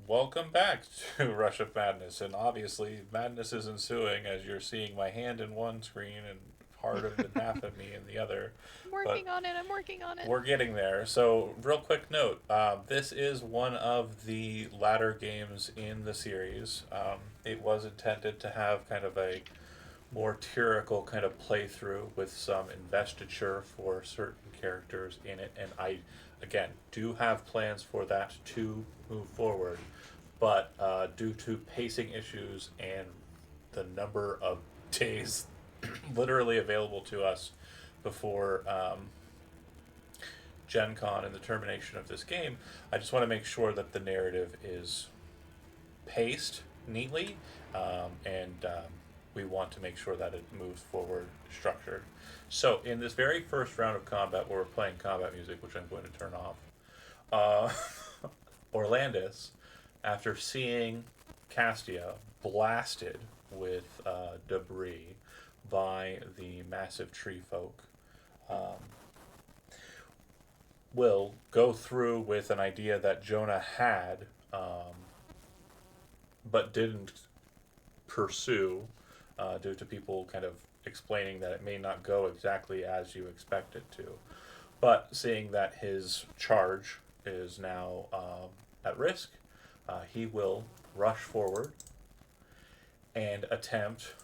welcome back to Rush of Madness. And obviously, madness is ensuing as you're seeing my hand in one screen and part of and half of me in the other. I'm But working on it. I'm working on it. we're getting there. So, real quick note this is one of the latter games in the series. It was intended to have kind of a more tyrical kind of playthrough with some investiture for certain characters in it. And I, again, do have plans for that to move forward. But due to pacing issues and the number of days literally available to us before Gen Con and the termination of this game, I just want to make sure that the narrative is paced neatly, and we want to make sure that it moves forward structured. So, in this very first round of combat, where we're playing combat music, which I'm going to turn off, Orlandis, after seeing Castia blasted with debris by the massive tree folk, um, will go through with an idea that Jonah had, but didn't pursue due to people kind of explaining that it may not go exactly as you expect it to. But seeing that his charge is now at risk, he will rush forward and attempt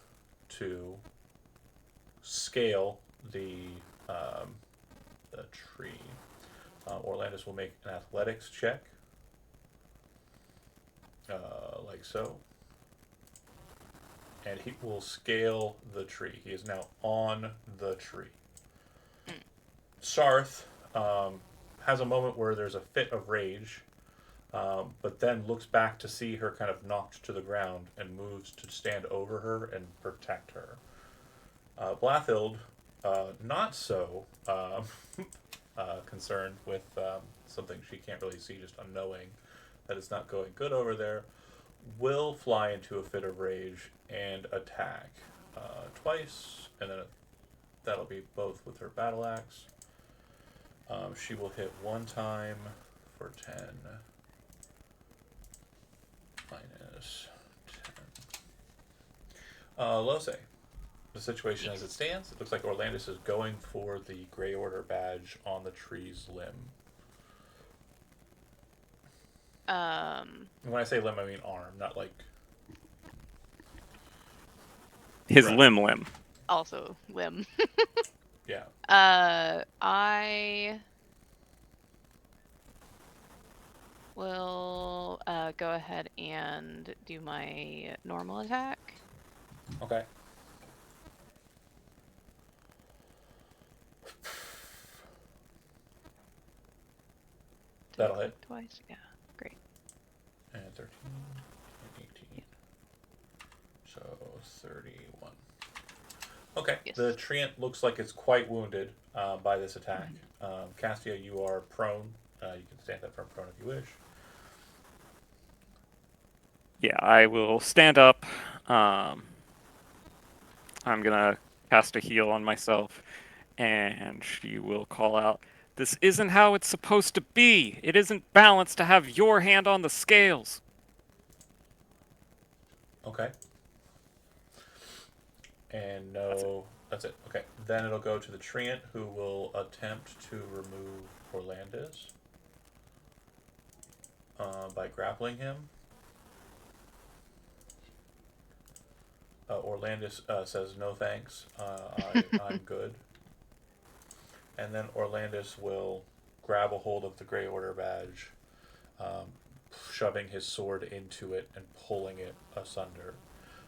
to scale um, the tree. Orlandis will make an athletics check, like so, and he will scale the tree. He is now on the tree. Mm. Sarth has a moment where there's a fit of rage, but then looks back to see her kind of knocked to the ground and moves to stand over her and protect her. Blathild, not so concerned with something she can't really see, just unknowing that it's not going good over there, will fly into a fit of rage and attack twice, and then that'll be both with her battle axe. She will hit one time for 10 minus 10. Lose. The situation as it Yes. stands, it looks like Orlandis is going for the Grey Order badge on the tree's limb. Um. And when I say limb, I mean arm, not like His right. limb. Also, limb. Yeah. I will go ahead and do my normal attack. Okay. Did I That'll hit. click twice? Yeah. Great. And 13 and 18. So 31. Okay. Yes. The treant looks like it's quite wounded by this attack. Castia, you are prone. You can stand up from prone if you wish. Yeah, I will stand up. I'm gonna cast a heal on myself, and she will call out, "This isn't how it's supposed to be! It isn't balanced to have your hand on the scales!" Okay. And That's it. no, that's it. Okay. Then it'll go to the treant, who will attempt to remove Orlandis by grappling him. Orlandis says no thanks. I'm good. And then Orlandis will grab a hold of the Grey Order badge, um, shoving his sword into it and pulling it asunder.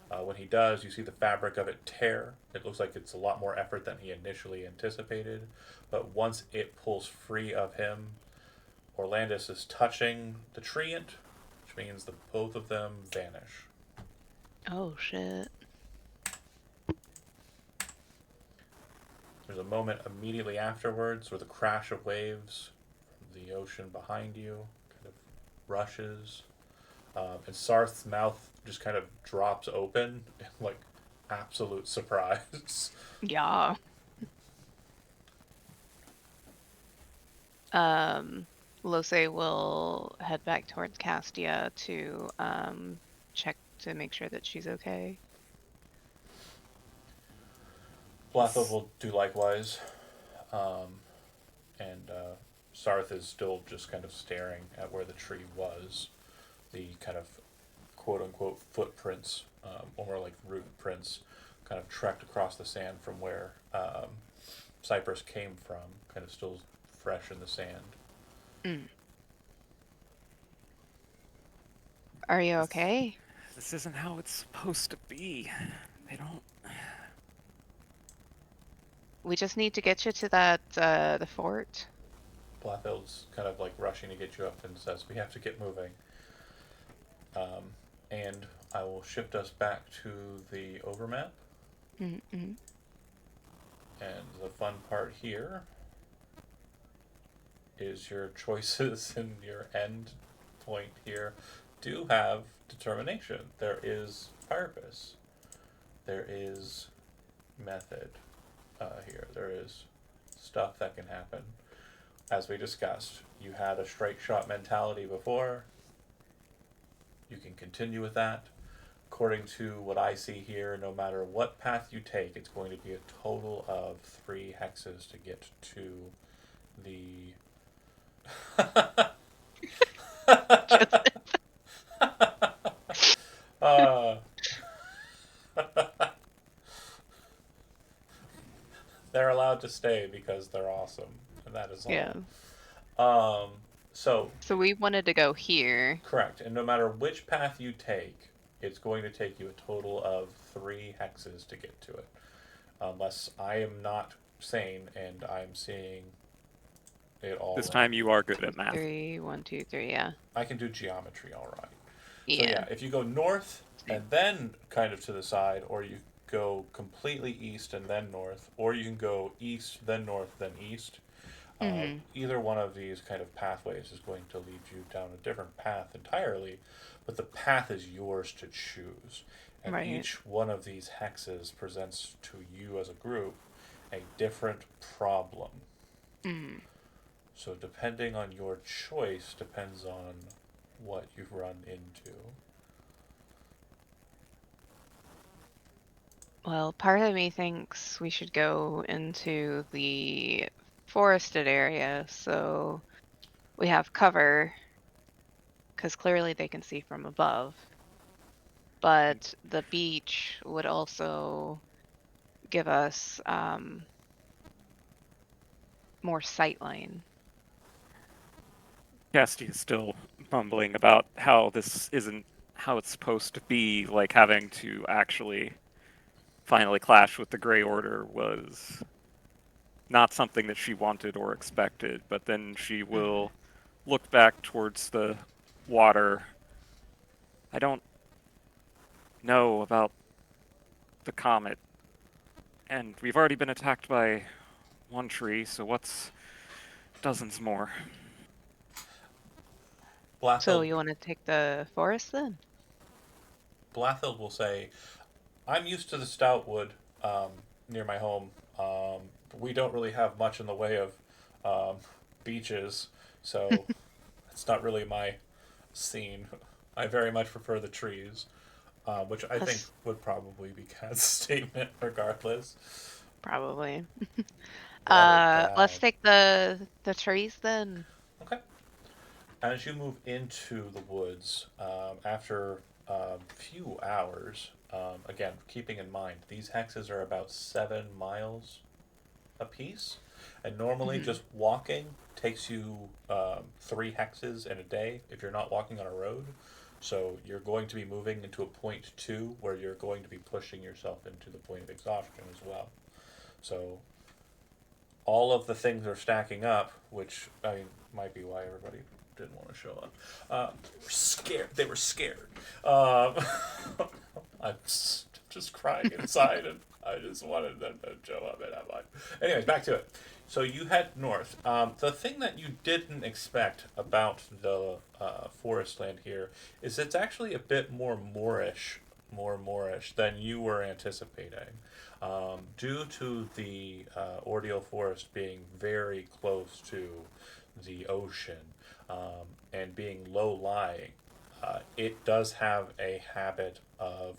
When he does, you see the fabric of it tear. It looks like it's a lot more effort than he initially anticipated. But once it pulls free of him, Orlandis is touching the treant, which means that both of them vanish. Oh shit. There's a moment immediately afterwards where the crash of waves from the ocean behind you kind of rushes, and Sarth's mouth just kind of drops open in like absolute surprise. Yeah. Um. Lose will head back towards Castia to check to make sure that she's okay. Blatho will do likewise. And Sarth is still just kind of staring at where the tree was. The kind of quote unquote footprints, or more like root prints, kind of tracked across the sand from where Cypress came from, kind of still fresh in the sand. Mm. Are you okay? This isn't how it's supposed to be. They don't. We just need to get you to that the fort. Blathild's kind of like rushing to get you up and says, "We have to get moving." And I will shift us back to the overmap. Mm-hmm. And the fun part here is your choices and your end point here do have determination. There is purpose. There is method here. There is stuff that can happen. As we discussed, you had a straight shot mentality before. You can continue with that. According to what I see here, no matter what path you take, it's going to be a total of 3 hexes to get to the. uh, they're allowed to stay because they're awesome, and that is all. Yeah. So So we wanted to go here. correct, and no matter which path you take, it's going to take you a total of 3 hexes to get to it, unless I am not sane and I'm seeing it all. This time you are good at math. 3, 1, 2, 3. Yeah. I can do geometry all right. Yeah. So yeah, if you go north and then kind of to the side, or you go completely east and then north, or you can go east, then north, then east. Mm-hmm. Either one of these kind of pathways is going to lead you down a different path entirely, but the path is yours to choose. And Right. each one of these hexes presents to you as a group a different problem. Mm-hmm. So depending on your choice depends on what you've run into. Well, part of me thinks we should go into the forested area so we have cover, because clearly they can see from above. But the beach would also give us more sightline. Casty is still mumbling about how this isn't how it's supposed to be, like having to actually finally clash with the Grey Order was not something that she wanted or expected, but then she will look back towards the water. I don't know about the comet, and we've already been attacked by one tree, so what's dozens more? So Blathild, you want to take the forest then? Blathild will say, I'm used to the Stoutwood near my home. We don't really have much in the way of um, beaches, so it's not really my scene. I very much prefer the trees, which I think Plus, would probably be Kat's statement regardless. probably. Water Let's bad. take the trees then. Okay. As you move into the woods, after a few hours, again, keeping in mind, these hexes are about 7 miles apiece, and normally Mm-hmm. just walking takes you 3 hexes in a day if you're not walking on a road. So you're going to be moving into a point 2 where you're going to be pushing yourself into the point of exhaustion as well. So all of the things are stacking up, which I mean might be why everybody didn't want to show up. Were scared. They were scared. I'm just crying inside, and I just wanted them to show up, and I'm like, anyways, back to it. So you head north. The thing that you didn't expect about the forest land here is it's actually a bit more moorish more Moorish than you were anticipating. Due to the Ordeal Forest being very close to the ocean and being low lying, it does have a habit of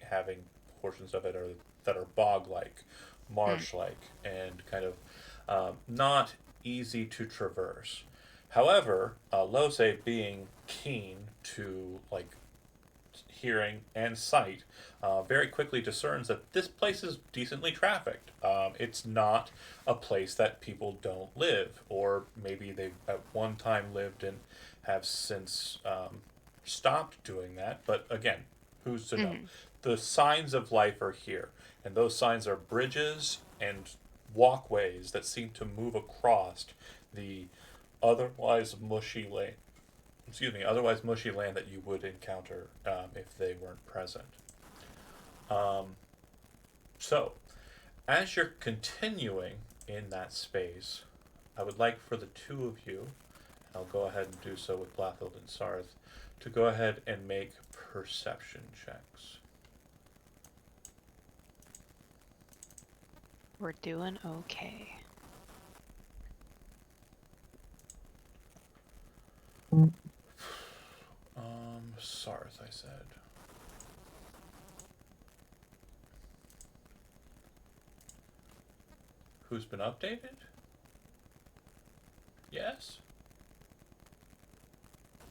having portions of it that are bog like, marsh like, and kind of not easy to traverse. However, Lose being keen to like hearing and sight, very quickly discerns that this place is decently trafficked. It's not a place that people don't live, or maybe they at one time lived and have since stopped doing that. But again, who's to know? The signs of life are here, and those signs are bridges and walkways that seem to move across the otherwise mushy land. Excuse me, otherwise mushy land that you would encounter if they weren't present. So, as you're continuing in that space, I would like for the two of you, and I'll go ahead and do so with Blathild and Sarth, to go ahead and make perception checks. We're doing okay. Sarth, I said. Who's been updated? Yes?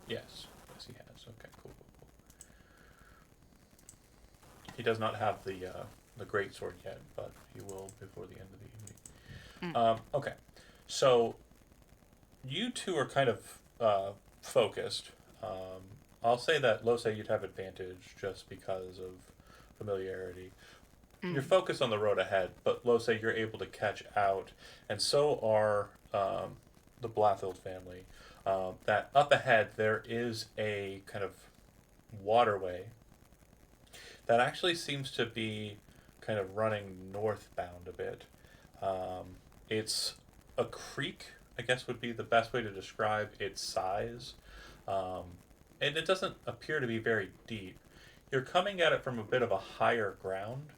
Yes. Yes, he has. Okay, cool, cool, cool. He does not have the great sword yet, but he will before the end of the evening. Okay, so you two are kind of focused. I'll say that Lose, you'd have advantage just because of familiarity. You're focused on the road ahead, but Lose, you're able to catch out, and so are the Blathild family. That up ahead there is a kind of waterway that actually seems to be kind of running northbound a bit. It's a creek, I guess would be the best way to describe its size. And it doesn't appear to be very deep. You're coming at it from a bit of a higher ground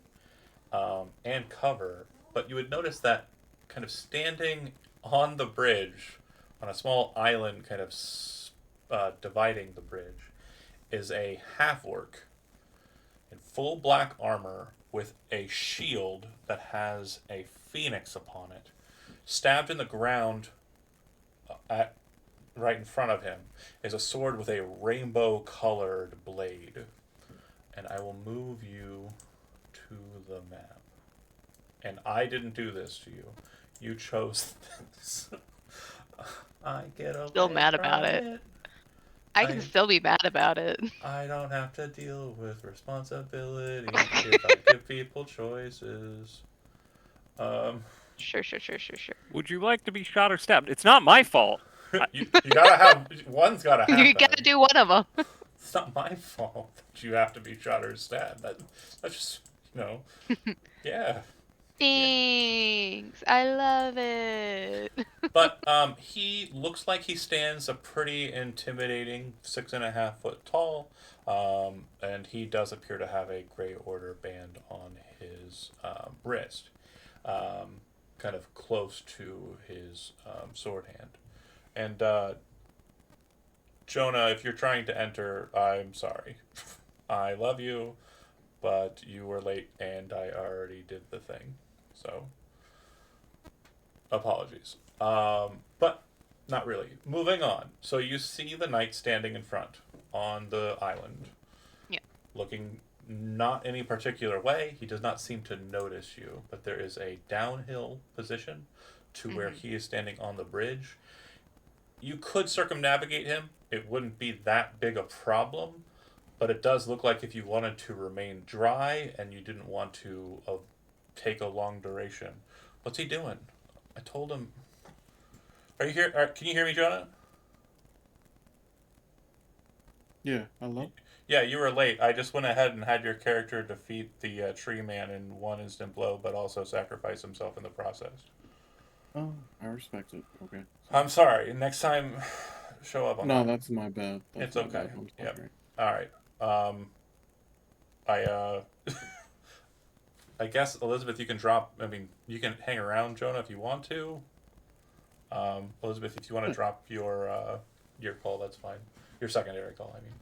and cover, but you would notice that kind of standing on the bridge, on a small island kind of dividing the bridge, is a half-orc in full black armor with a shield that has a phoenix upon it. Stabbed in the ground right in front of him is a sword with a rainbow-colored blade. And I will move you to the map. And I didn't do this to you. You chose this. I get away Still mad about from it. I can still be mad about it. I don't have to deal with responsibility if I give people choices. Sure. Would you like to be shot or stabbed? It's not my fault. you gotta have one's gotta happen. You gotta do one of them. It's not my fault that you have to be shot or stabbed. That's just yeah. Thanks. I love it. But he looks like he stands a pretty intimidating 6.5 foot tall, and he does appear to have a Grey Order band on his wrist, kind of close to his sword hand. And Jonah, if you're trying to enter, I'm sorry. I love you, but you were late and I already did the thing. So, apologies. But not really. Moving on. So you see the knight standing in front on the island. Yeah. Looking not any particular way. He does not seem to notice you, but there is a downhill position to where he is standing on the bridge. You could circumnavigate him. It wouldn't be that big a problem, but it does look like if you wanted to remain dry and you didn't want to take a long duration. What's he doing? I told him. Are you here? Can you hear me, Jonah? Yeah, hello? Yeah, you were late. I just went ahead and had your character defeat the tree man in one instant blow, but also sacrifice himself in the process. Oh, I respect it. Okay. I'm sorry. Next time, show up on No, time. that's my bad. It's my okay. bad. I'm Yep. sorry. All right. I I guess Elizabeth, you can drop. I mean, you can hang around, Jonah, if you want to. Elizabeth, if you want to drop your call, that's fine. Your secondary call, I mean.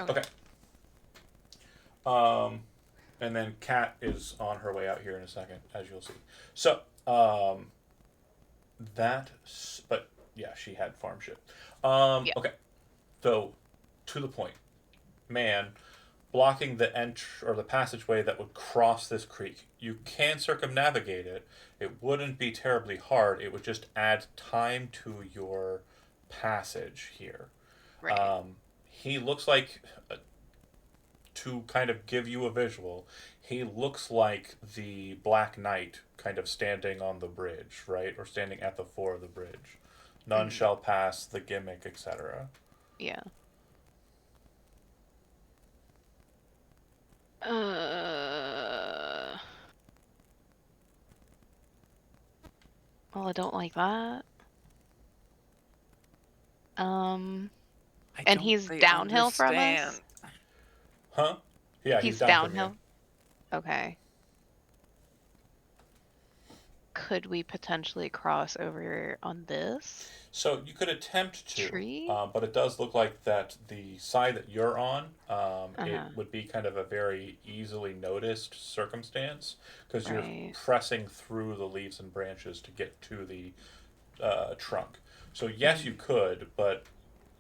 Okay. Okay. And then Kat is on her way out here in a second, as you'll see. So, but yeah, she had farm shit. Yeah. Okay. So, to the point, man, blocking the or the passageway that would cross this creek. You can circumnavigate it. It wouldn't be terribly hard. It would just add time to your passage here. Right. He looks like, to kind of give you a visual, he looks like the Black Knight kind of standing on the bridge, right? Or standing at the fore of the bridge. None shall pass, the gimmick, etc. Yeah. Well, I don't like that. I And don't he's they downhill from us? understand. Huh? Yeah, He's down from you. downhill. Okay. Could we potentially cross over on this? So you could attempt to, Tree? but it does look like that the side that you're on, it Uh-huh. would be kind of a very easily noticed circumstance because you're Right. pressing through the leaves and branches to get to the trunk. So yes, you could, but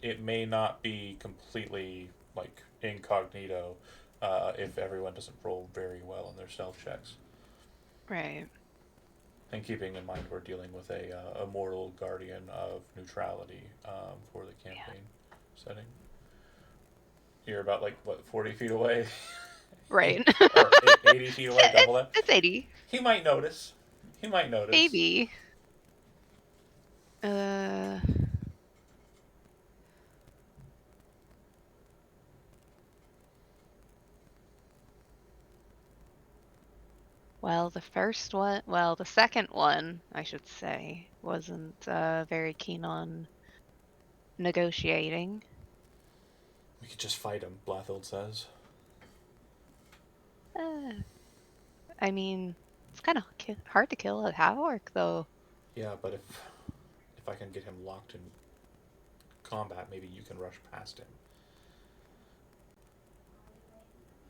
it may not be completely like incognito if everyone doesn't roll very well in their stealth checks. Right. And keeping in mind we're dealing with a mortal guardian of neutrality for the campaign setting. You're about like what 40 feet away, Right. or 80 feet away, double that. It's 80. He might notice. He might notice. Maybe. Well, the second one, I should say, wasn't very keen on negotiating. We could just fight him. Blathild says. I mean, it's kind of hard to kill a Havork, though. Yeah, but if I can get him locked in combat, maybe you can rush past him.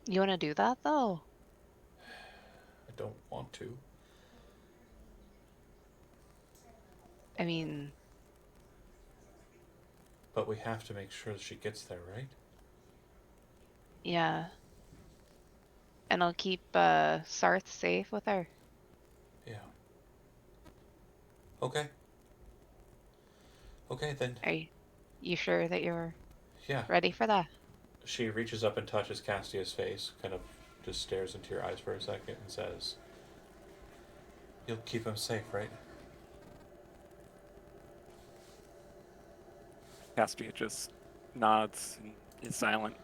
You want to do that, though? I don't want to. I mean, But we have to make sure that she gets there, right? yeah. And I'll keep Sarth safe with her. Yeah. Okay. Okay, then. Are you sure that you're Yeah. ready for that? She reaches up and touches Castia's face, kind of just stares into your eyes for a second and says, "You'll keep him safe, right?" Castia just nods and is silent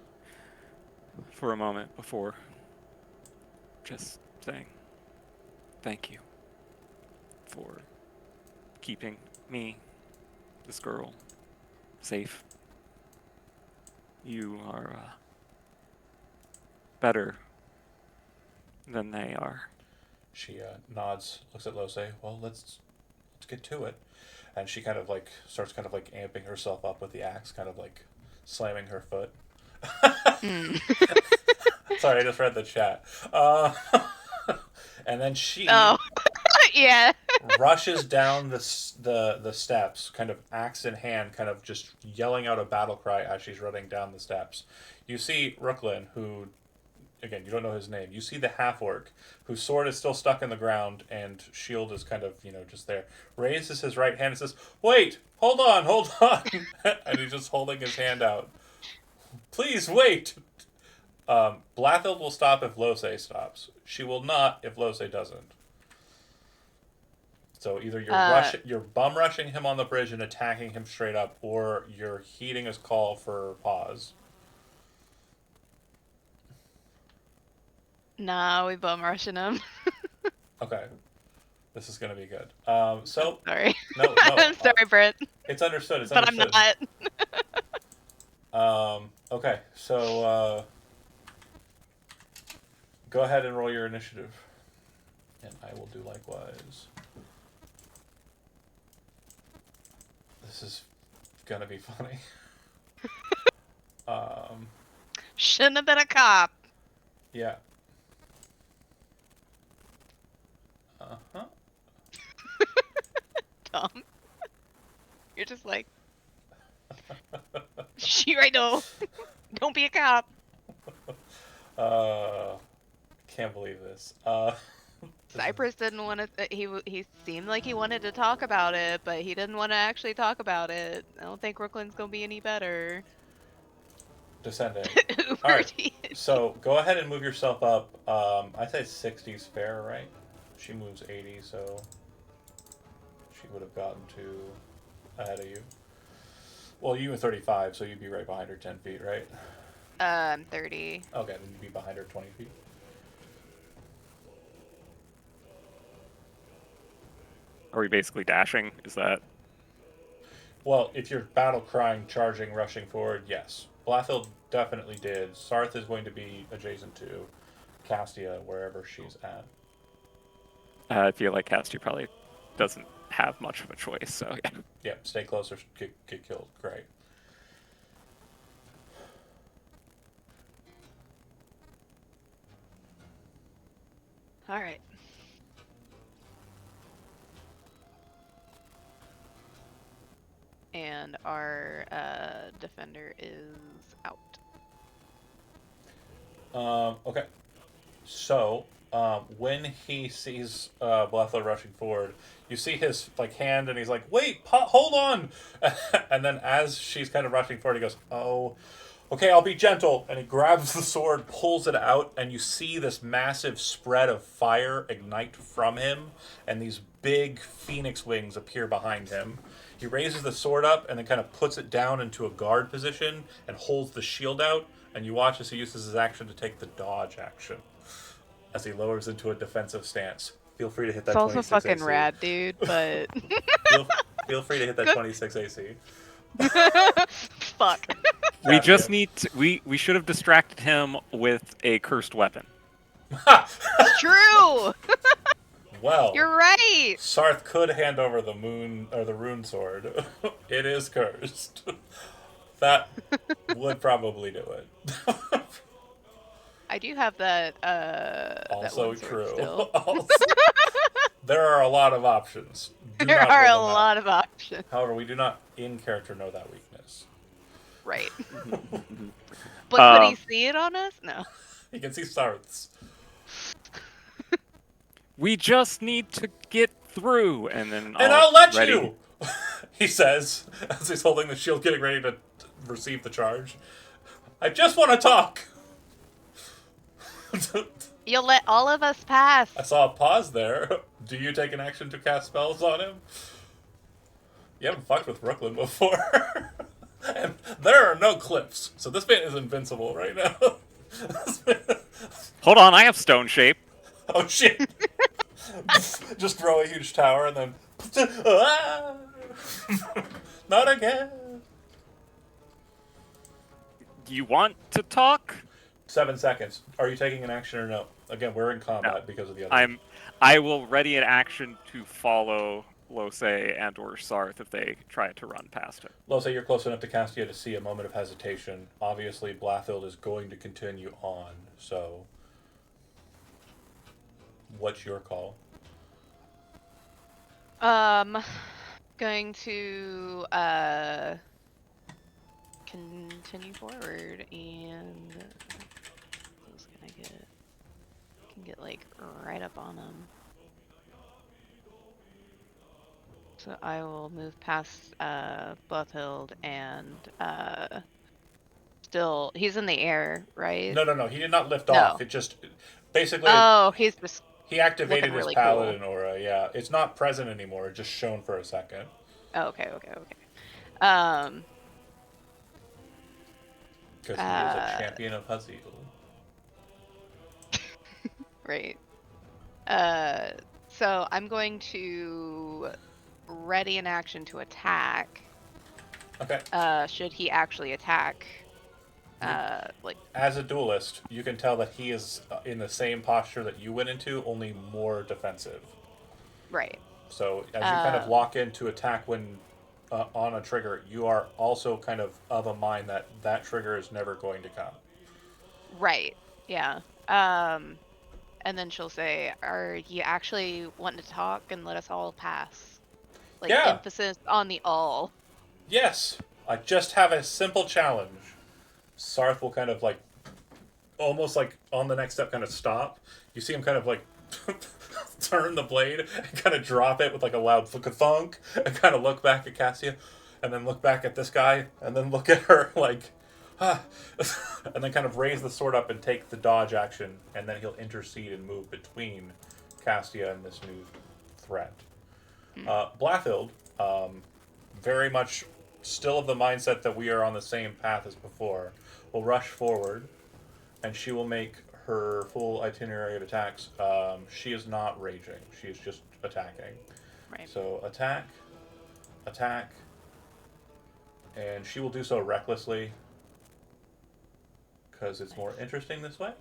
for a moment before just saying, "Thank you for keeping me, this girl, safe. You are better than they are." She nods, looks at Lose. Well, let's get to it. And she kind of like starts kind of like amping herself up with the axe, kind of like slamming her foot. Sorry, I just read the chat. And then she Oh, yeah. rushes down the steps, kind of axe in hand, kind of just yelling out a battle cry as she's running down the steps. You see Rooklyn, who, again, you don't know his name. You see the half-orc, whose sword is still stuck in the ground, and shield is kind of, just there. Raises his right hand and says, "Wait! Hold on! Hold on!" And he's just holding his hand out. "Please, wait!" Blathild will stop if Lose stops. She will not if Lose doesn't. So either you're bum rushing him on the bridge and attacking him straight up, or you're heeding his call for pause. Nah, we bum rushing him. Okay, this is gonna be good. So Sorry. no, I'm sorry, Britt. it's understood. It's But I'm understood. not. Okay, so go ahead and roll your initiative. And I will do likewise. This is gonna be funny. Shouldn't have been a cop. Yeah. Uh-huh. Tom. You're just like, she right now. Don't be a cop. Can't believe this. Cypress didn't want to. He seemed like he wanted to talk about it, but he didn't want to actually talk about it. I don't think Brooklyn's gonna be any better. Descending. Uber Alright, deity. so go ahead and move yourself up. I say 60's fair, right? She moves 80, so she would have gotten to ahead of you. Well, you were 35, so you'd be right behind her 10 feet, right? 30. Okay, then you'd be behind her 20 feet. Are we basically dashing? Is that... Well, if you're battle crying, charging, rushing forward, yes. Blathild definitely did. Sarth is going to be adjacent to Castia, wherever she's at. I feel like Castia probably doesn't have much of a choice, so yeah. Yeah, stay close or get killed. Great. All right. And our defender is out. Okay. So, when he sees Bletho rushing forward, you see his hand, and he's like, "Wait, hold on!" And then, as she's kind of rushing forward, he goes, "Oh, okay, I'll be gentle." And he grabs the sword, pulls it out, and you see this massive spread of fire ignite from him, and these big phoenix wings appear behind him. He raises the sword up and then kind of puts it down into a guard position and holds the shield out, and you watch as he uses his action to take the dodge action as he lowers into a defensive stance. Feel free to hit that It's also 26 fucking AC. rad, dude, but... Feel free to hit that 26 AC. Fuck. We Yeah, just yeah. need to, we should have distracted him with a cursed weapon. It's true! Well, You're right! Sarth could hand over the moon or the rune sword. It is cursed. That would probably do it. I do have that, Also that one sword true. still. There are a lot of options. Do There not are a rule them out. lot of options. However, we do not in character know that weakness. Right. But could he Um, see it on us? No. You can see Sarth's. We just need to get through, and then And I'll let ready. you! He says, as he's holding the shield, getting ready to receive the charge. I just want to talk! You'll let all of us pass. I saw a pause there. Do you take an action to cast spells on him? You haven't fucked with Brooklyn before. And there are no cliffs, so this man is invincible right now. Hold on, I have stone shape. Oh shit! Just throw a huge tower and then... Ah! Not again! Do you want to talk? 7 seconds. Are you taking an action or no? Again, we're in combat No. because of the other. I will ready an action to follow Lose and or Sarth if they try to run past him. Lose, you're close enough to Castia to see a moment of hesitation. Obviously, Blathild is going to continue on, so... What's your call? Going to continue forward and who's gonna can get like right up on him. So I will move past Blethild and still he's in the air, right? No. He did not lift No. off. It just... Basically, Oh, he's just he activated looking his really paladin aura, yeah. It's not present anymore. It just shone for a second. oh, okay. Because he is a champion of Haziel. Right. So I'm going to ready an action to attack. Okay. Should he actually attack Like, As a duelist, you can tell that he is in the same posture that you went into, only more defensive. right. So as you kind of Um, lock in to attack when on a trigger, you are also kind of a mind that that trigger is never going to come. right. Yeah. And then she'll say, "Are you actually wanting to talk and let us all pass?" Like, Yeah, emphasis on the all. yes. I just have a simple challenge. Sarth will kind of like, almost like on the next step, kind of stop. You see him kind of like turn the blade and kind of drop it with like a loud thunk, and kind of look back at Cassia, and then look back at this guy, and then look at her like, ah, and then kind of raise the sword up and take the dodge action, and then he'll intercede and move between Cassia and this new threat. Blathild, very much still of the mindset that we are on the same path as before, will rush forward, and she will make her full itinerary of attacks. She is not raging; she is just attacking. Right. So attack, attack, and she will do so recklessly because it's more interesting this way.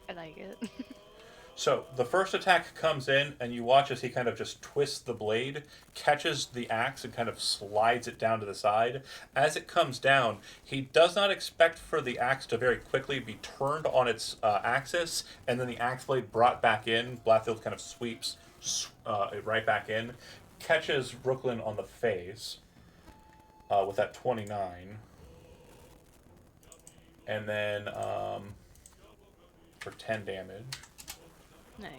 I like it. So the first attack comes in, and you watch as he kind of just twists the blade, catches the axe, and kind of slides it down to the side. As it comes down, he does not expect for the axe to very quickly be turned on its axis, and then the axe blade brought back in. Blathild kind of sweeps it right back in, catches Brooklyn on the face with that 29, and then for 10 damage. Nice.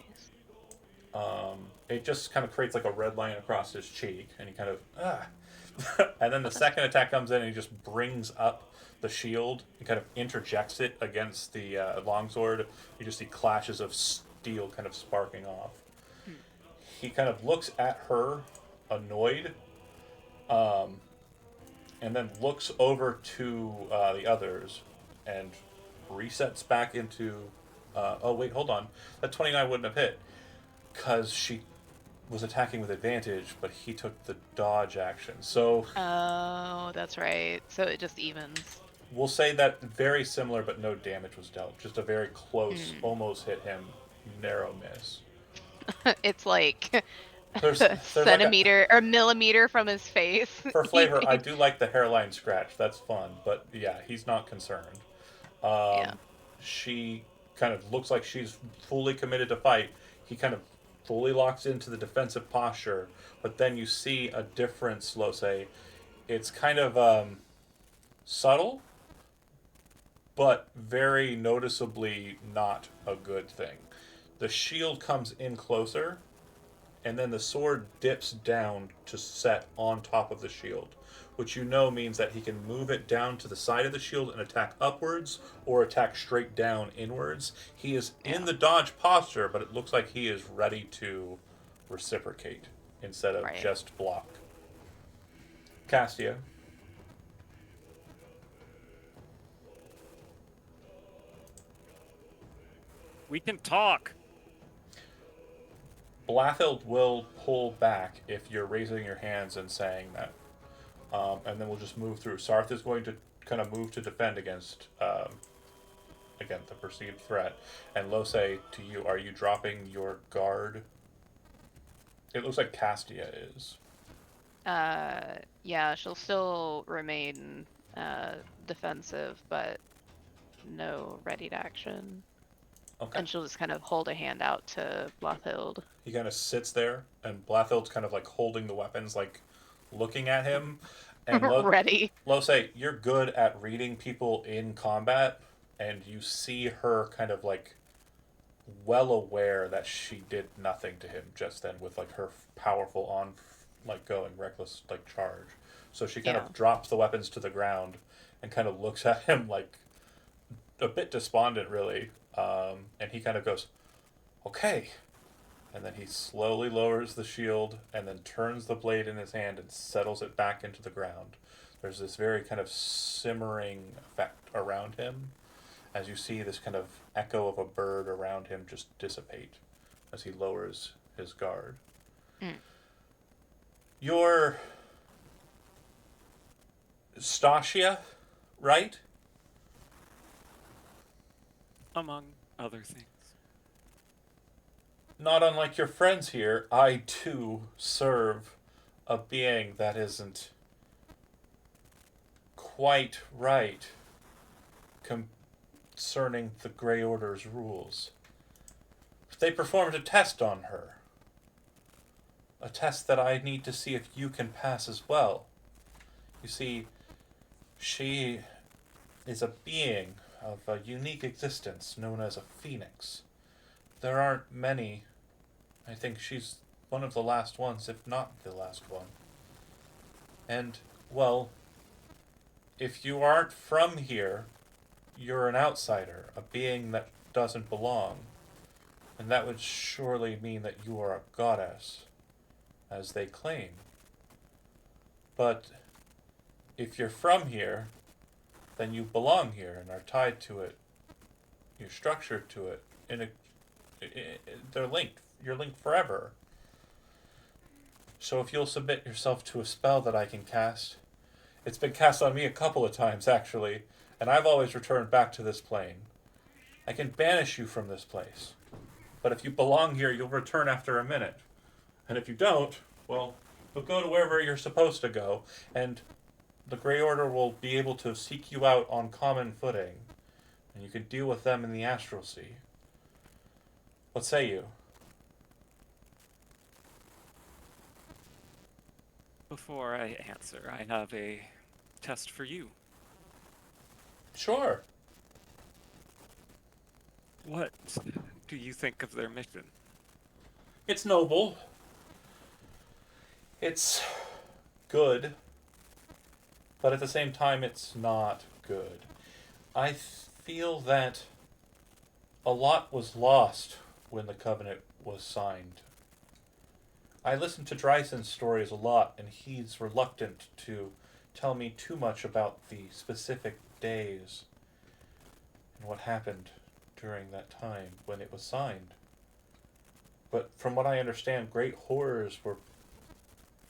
It just kind of creates like a red line across his cheek, and he kind of and then the second attack comes in, and he just brings up the shield and kind of interjects it against the longsword. You just see clashes of steel kind of sparking off. He kind of looks at her, annoyed, and then looks over to the others and resets back into. Oh wait, hold on. That 29 wouldn't have hit because she was attacking with advantage, but he took the dodge action. So Oh, that's right. So it just evens. we'll say that very similar, but no damage was dealt. Just a very close, Hmm. almost hit him, narrow miss. It's like There's a there's like a centimeter or millimeter from his face. for flavor. I do like the hairline scratch. That's fun, but yeah, he's not concerned. Yeah. She kind of looks like she's fully committed to fight. He kind of fully locks into the defensive posture, but then you see a difference, Lose. It's kind of subtle, but very noticeably not a good thing. The shield comes in closer, and then the sword dips down to set on top of the shield, which you know means that he can move it down to the side of the shield and attack upwards or attack straight down inwards. He is in Yeah. the dodge posture, but it looks like he is ready to reciprocate instead of Right. just block. Castia. We can talk. Blathild will pull back if you're raising your hands and saying that. And then we'll just move through. Sarth is going to kind of move to defend against, again, the perceived threat. And Lose, to you, are you dropping your guard? It looks like Castia is. Yeah, she'll still remain defensive, but no ready to action. Okay. And she'll just kind of hold a hand out to Blothild. He kind of sits there, and Blathild's kind of like holding the weapons, like looking at him. And Ready. Lose, you're good at reading people in combat, and you see her kind of like well aware that she did nothing to him just then with like her powerful on like going reckless like charge. So she kind Yeah. of drops the weapons to the ground and kind of looks at him like a bit despondent, really. And he kind of goes, "Okay." And then he slowly lowers the shield and then turns the blade in his hand and settles it back into the ground. There's this very kind of simmering effect around him as you see this kind of echo of a bird around him just dissipate as he lowers his guard. Mm. You're Stasia, right? among other things. Not unlike your friends here, I too serve a being that isn't quite right concerning the Grey Order's rules. They performed a test on her. A test that I need to see if you can pass as well. You see, she is a being of a unique existence known as a phoenix. There aren't many. I think she's one of the last ones, if not the last one. And, well, if you aren't from here, you're an outsider, a being that doesn't belong. And that would surely mean that you are a goddess, as they claim. But if you're from here, then you belong here and are tied to it. You're structured to it. They're linked. You're linked forever. So if you'll submit yourself to a spell that I can cast, it's been cast on me a couple of times actually, and I've always returned back to this plane. I can banish you from this place. But if you belong here, you'll return after a minute. And if you don't, well, you'll go to wherever you're supposed to go, and the Grey Order will be able to seek you out on common footing, and you can deal with them in the Astral Sea. What say you? Before I answer, I have a test for you. Sure. What do you think of their mission? It's noble. It's good. But at the same time, it's not good. I feel that a lot was lost when the Covenant was signed. I listen to Dryson's stories a lot, and he's reluctant to tell me too much about the specific days and what happened during that time when it was signed. But from what I understand, great horrors were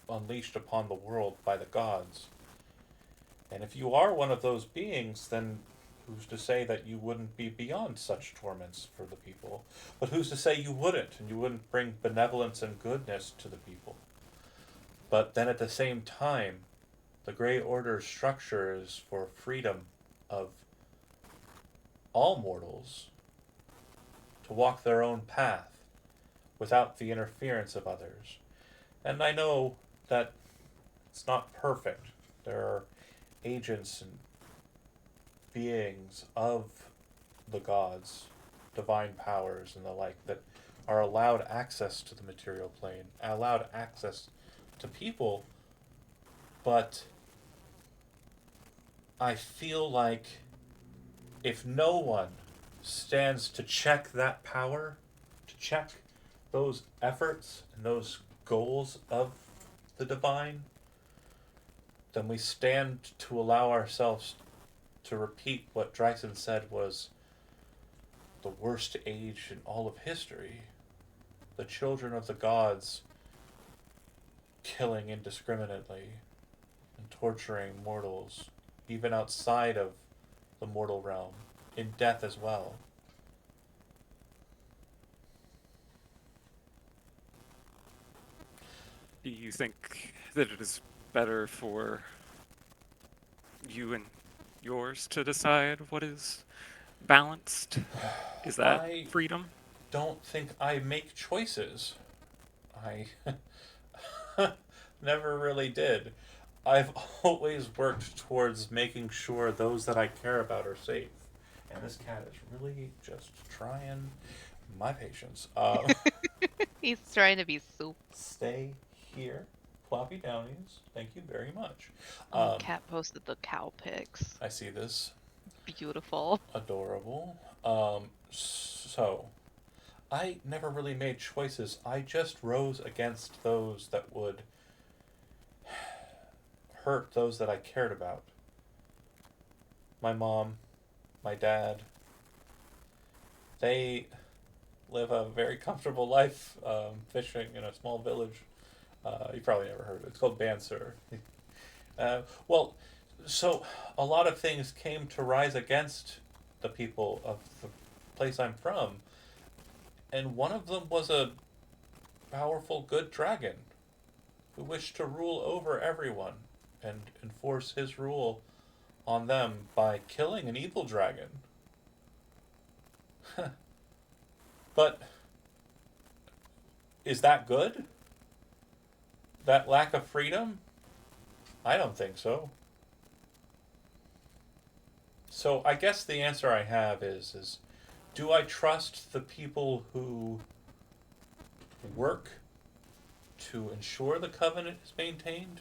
unleashed upon the world by the gods. And if you are one of those beings, then who's to say that you wouldn't be beyond such torments for the people? But who's to say you wouldn't, and you wouldn't bring benevolence and goodness to the people? But then at the same time, the Grey Order's structure is for freedom of all mortals to walk their own path without the interference of others. And I know that it's not perfect. There are agents and beings of the gods, divine powers and the like, that are allowed access to the material plane, allowed access to people, but I feel like if no one stands to check that power, to check those efforts and those goals of the divine, then we stand to allow ourselves to repeat what Dryson said was the worst age in all of history. The children of the gods killing indiscriminately and torturing mortals, even outside of the mortal realm, in death as well. Do you think that it is better for you and yours to decide what is balanced? Is that I freedom? don't think I make choices. I never really did. I've always worked towards making sure those that I care about are safe. And this cat is really just trying my patience. He's trying to be soup. Stay here. Floppy Downies, thank you very much. Cat posted the cow pics. I see this. Beautiful. Adorable. So, I never really made choices. I just rose against those that would hurt those that I cared about. My mom, my dad, they live a very comfortable life fishing in a small village. You probably never heard of it. It's called Bansur. Well, so a lot of things came to rise against the people of the place I'm from, and one of them was a powerful good dragon who wished to rule over everyone and enforce his rule on them by killing an evil dragon. But is that good? That lack of freedom? I don't think so. So I guess the answer I have is do I trust the people who work to ensure the covenant is maintained?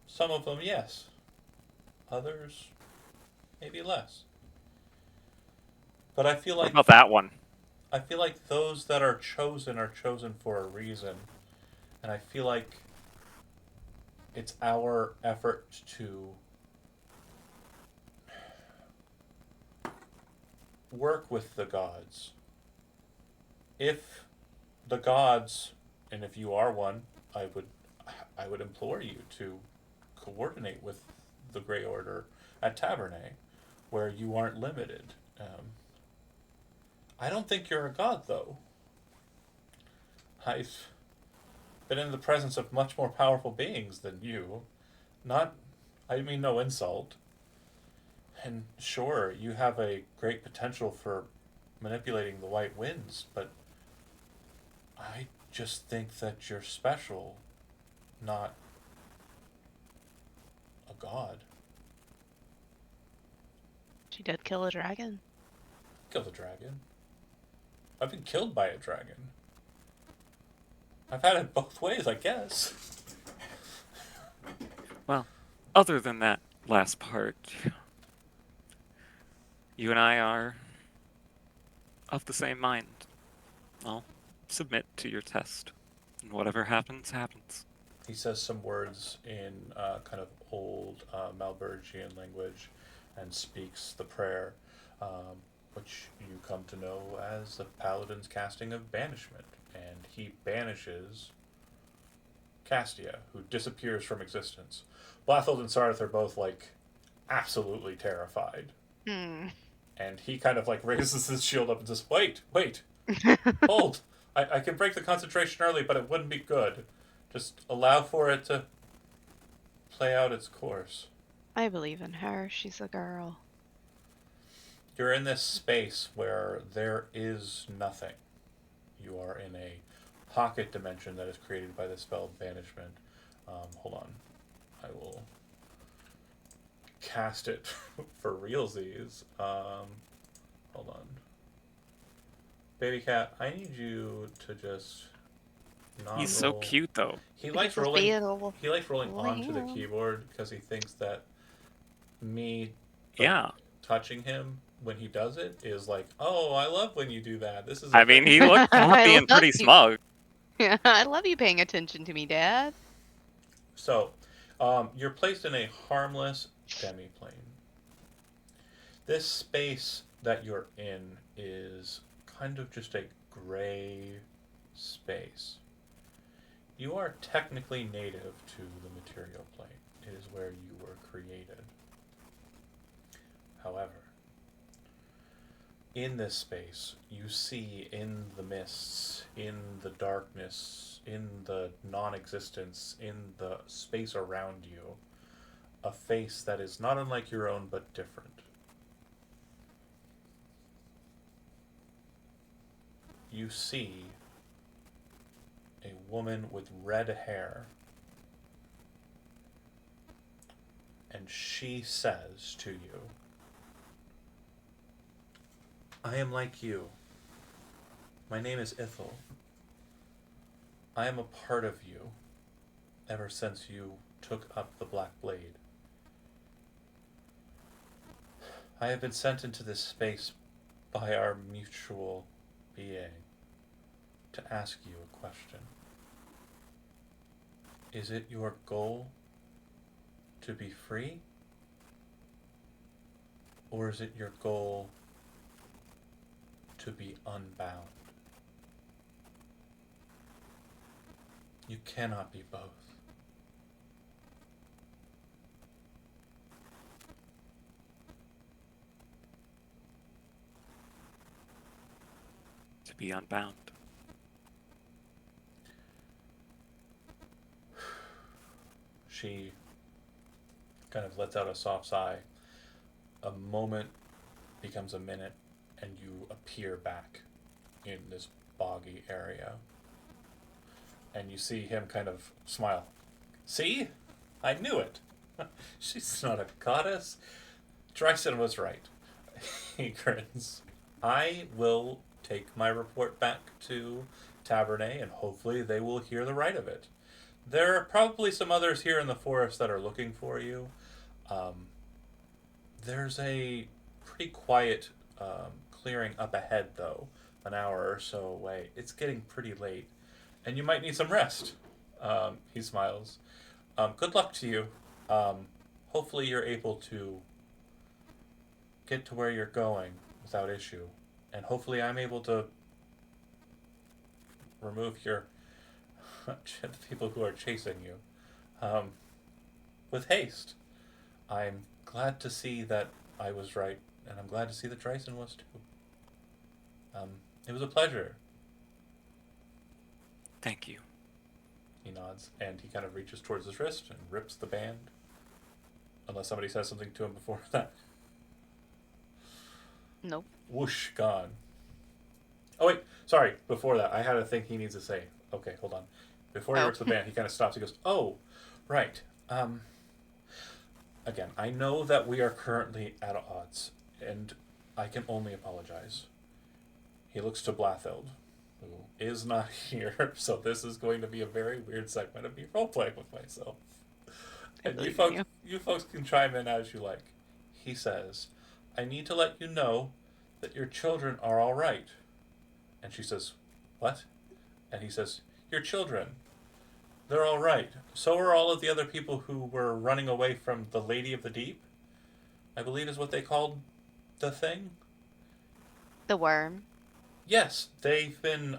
Some of them, yes. Others, maybe less. But I feel What like about that one? those that are chosen for a reason. And I feel like it's our effort to work with the gods. If the gods, and if you are one, I would implore you to coordinate with the Grey Order at Tabernae, where you aren't limited. I don't think you're a god, though. I've been in the presence of much more powerful beings than you. Not, I mean no insult. And sure, you have a great potential for manipulating the White Winds, but I just think that you're special, not a god. She did kill a dragon. Kill the dragon. I've been killed by a dragon. I've had it both ways, I guess. Well, other than that last part, you and I are of the same mind. I'll submit to your test, and whatever happens, happens. He says some words in kind of old Malbergian language and speaks the prayer, which you come to know as the Paladin's casting of banishment. And he banishes Castia, who disappears from existence. Blathild and Sarth are both, like, absolutely terrified. Hmm. And he kind of, like, raises his shield up and says, wait, hold. I can break the concentration early, but it wouldn't be good. Just allow for it to play out its course. I believe in her. She's a girl. You're in this space where there is nothing. You are in a pocket dimension that is created by the spell Banishment. Hold on. I will cast it for realsies. Hold on. Baby cat, I need you to just not He's so roll. cute, though. He likes Because rolling. Beetle- He likes rolling onto the Wow. keyboard because he thinks that me Yeah. touching him when he does it is like, oh, I love when you do that. This is. I mean, he looks happy and love pretty you. smug. Yeah, I love you paying attention to me, Dad. So, you're placed in a harmless demiplane. This space that you're in is kind of just a gray space. You are technically native to the material plane. It is where you were created. However, in this space, you see in the mists, in the darkness, in the non-existence, in the space around you, a face that is not unlike your own but different. You see a woman with red hair, and she says to you, I am like you. My name is Ithel. I am a part of you ever since you took up the Black Blade. I have been sent into this space by our mutual being to ask you a question. Is it your goal to be free? Or is it your goal to be unbound? You cannot be both. to be unbound. She kind of lets out a soft sigh. A moment becomes a minute, and you appear back in this boggy area. And you see him kind of smile. See? I knew it. She's not a goddess. Dryson was right. He grins. I will take my report back to Tavernet, and hopefully they will hear the right of it. There are probably some others here in the forest that are looking for you. There's a pretty quiet clearing up ahead, though, an hour or so away. It's getting pretty late, and you might need some rest. He smiles. Good luck to you. Hopefully you're able to get to where you're going without issue, and hopefully I'm able to remove your the people who are chasing you with haste. I'm glad to see that I was right, and I'm glad to see that Dryson was too. It was a pleasure. Thank you. He nods, and he kind of reaches towards his wrist and rips the band. Unless somebody says something to him before that. Nope. Whoosh, gone. Oh wait, sorry, before that, I had a thing he needs to say. Okay, hold on. Before he Oh. rips the band, he kind of stops. He goes, oh, right. Again, I know that we are currently at odds, and I can only apologize. He looks to Blathild, who is not here, so this is going to be a very weird segment of me role-playing with myself. And believe you folks can chime in as you like. He says, I need to let you know that your children are all right. And she says, what? And he says, your children. They're all right. So are all of the other people who were running away from the Lady of the Deep, I believe is what they called the thing. The worm. Yes, they've been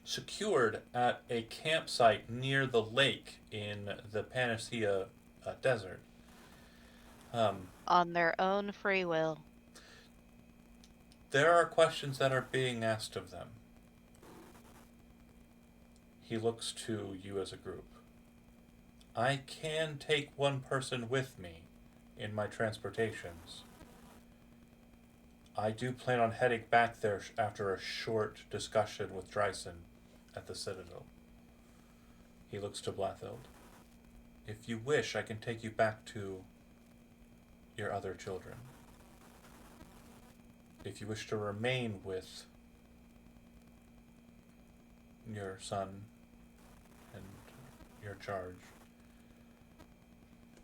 secured at a campsite near the lake in the Panacea Desert. On their own free will. There are questions that are being asked of them. He looks to you as a group. I can take one person with me in my transportations. I do plan on heading back there after a short discussion with Dryson at the Citadel. He looks to Blathild. If you wish, I can take you back to your other children. If you wish to remain with your son and your charge,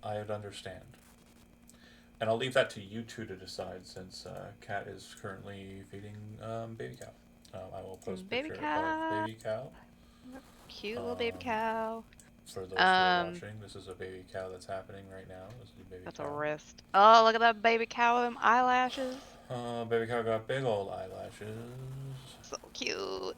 I would understand. And I'll leave that to you two to decide, since Kat is currently feeding baby cow. I will post a Baby picture cow. of baby cow. Cute little baby cow. For those who are watching, this is a baby cow that's happening right now. This is a baby That's cow. a wrist. Oh, look at that baby cow with them eyelashes. Baby cow got big old eyelashes. So cute.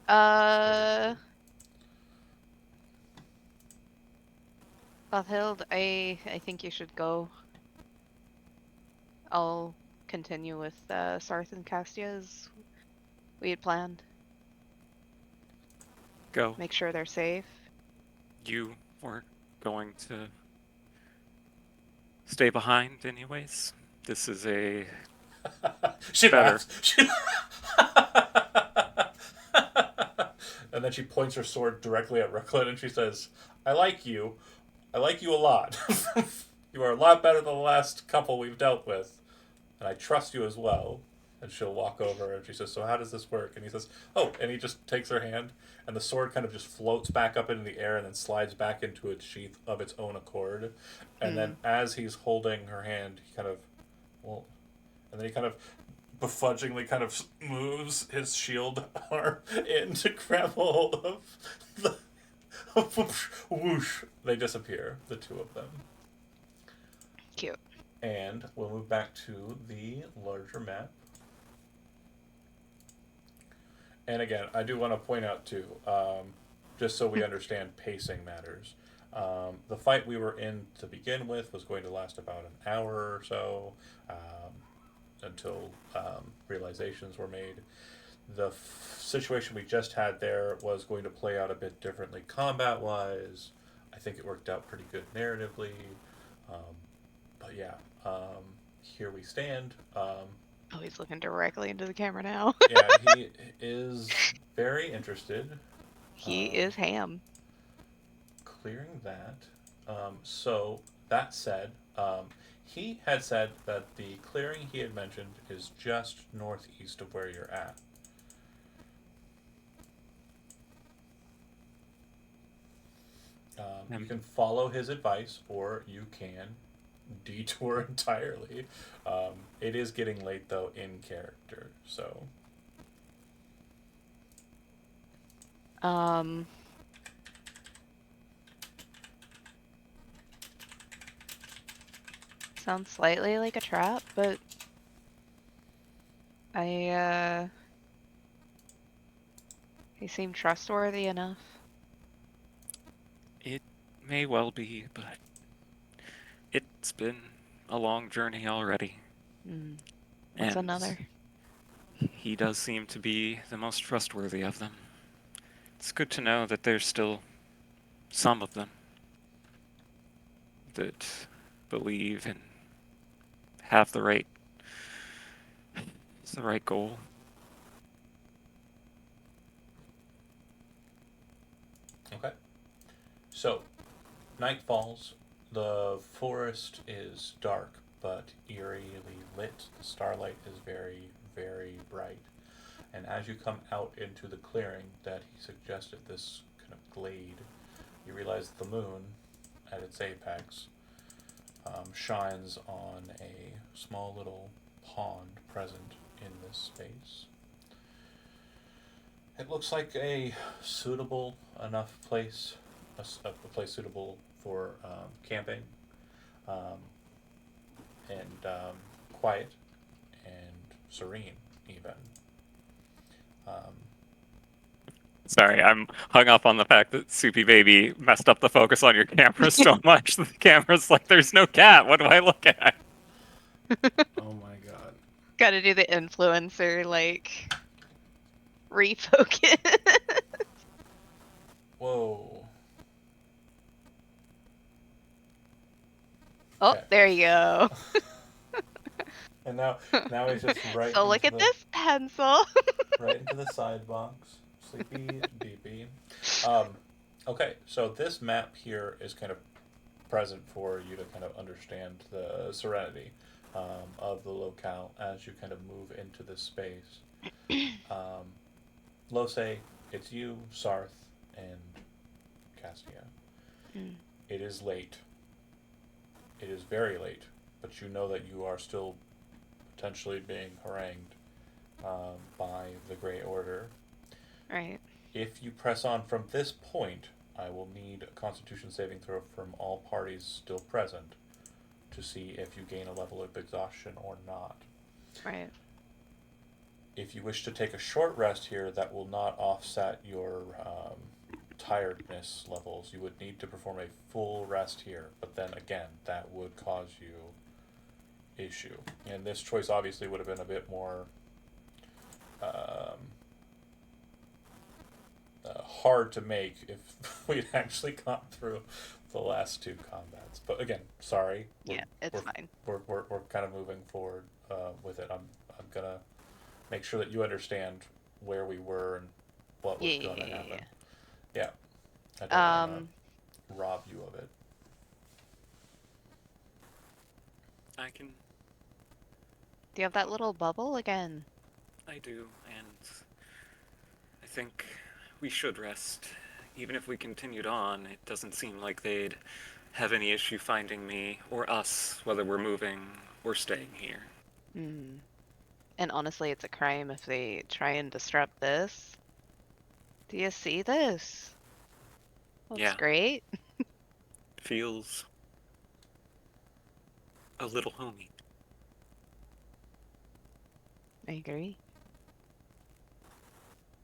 Blathild, I think you should go. I'll continue with Sarth and Castia as we had planned. Go. Make sure they're safe. You weren't going to stay behind anyways. This is a She Better. laughs. And then she points her sword directly at Rooklyn and she says, I like you. I like you a lot. You are a lot better than the last couple we've dealt with. And I trust you as well. And she'll walk over and she says, so how does this work? And he says, oh, and he just takes her hand and the sword kind of just floats back up into the air and then slides back into its sheath of its own accord. And then as he's holding her hand, he kind of, and then he kind of befuddlingly kind of moves his shield arm in to grab hold of the whoosh. They disappear, the two of them. Cute. And we'll move back to the larger map. And again, I do want to point out too, just so we understand pacing matters. The fight we were in to begin with was going to last about an hour or so, until realizations were made. the situation we just had there was going to play out a bit differently combat wise. I think it worked out pretty good narratively. Um, but yeah, here we stand. Oh, he's looking directly into the camera now. Yeah, he is very interested. He Um, is ham. Clearing that. So that said, he had said that the clearing he had mentioned is just northeast of where you're at. You can follow his advice, or you can detour entirely. It is getting late though in character, so Um, sounds slightly like a trap, but he seemed trustworthy enough. It may well be, but it's been a long journey already. Hmm. What's And another? he does seem to be the most trustworthy of them. It's good to know that there's still some of them that believe and have the right goal. okay. So night falls. The forest is dark but eerily lit. The starlight is very, very bright. And as you come out into the clearing that he suggested, this kind of glade, you realize the moon at its apex shines on a small little pond present in this space. It looks like a suitable enough place, a place suitable for camping, um, and quiet and serene, even. Um, Sorry, I'm hung up on the fact that Soupy Baby messed up the focus on your camera so much that the camera's like, there's no cat. What do I look at? oh my god. Gotta do the influencer, like, refocus. Whoa. Oh, Okay. there you go. And now he's just right So look into at the this pencil. right into the side box. Sleepy deepy. Okay, so this map here is kind of present for you to kind of understand the serenity of the locale as you kind of move into this space. Lose, it's you, Sarth, and Castia. Hmm. It is late. It is very late, but you know that you are still potentially being harangued by the Grey Order. Right. If you press on from this point, I will need a Constitution saving throw from all parties still present to see if you gain a level of exhaustion or not. Right. If you wish to take a short rest here, that will not offset your tiredness levels. You would need to perform a full rest here, but then again, that would cause you issue. And this choice obviously would have been a bit more hard to make if we'd actually gone through the last two combats. But again, sorry. Yeah, it's fine. We're kind of moving forward with it. I'm gonna make sure that you understand where we were and what was going to happen. Yeah, I don't want to rob you of it. I can. Do you have that little bubble again? I do, and I think we should rest. Even if we continued on, it doesn't seem like they'd have any issue finding me or us, whether we're moving or staying here. Hmm. And honestly, it's a crime if they try and disrupt this. Do you see this? Looks Yeah. great. Feels a little homey. I agree.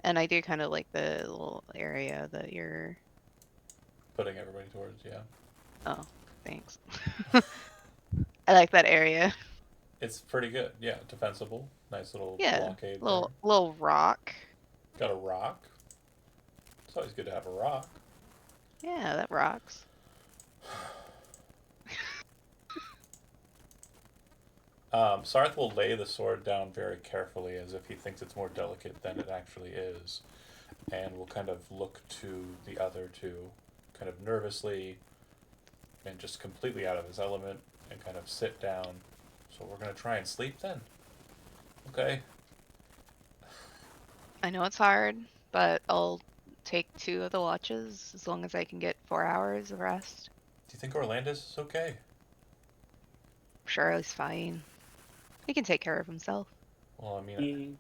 And I do kind of like the little area that you're... Putting everybody towards, yeah. Oh, thanks. I like that area. It's pretty good. Yeah, defensible. Nice little Yeah, blockade little rock. there. Got a rock. It's always good to have a rock. Yeah, that rocks. Sarth will lay the sword down very carefully as if he thinks it's more delicate than it actually is, and will kind of look to the other two, kind of nervously and just completely out of his element, and kind of sit down. So we're going to try and sleep then. Okay? I know it's hard, but I'll take 2 of the watches as long as I can get 4 hours of rest. Do you think Orlandis is okay? Sure, he's fine. He can take care of himself. Well, I mean, He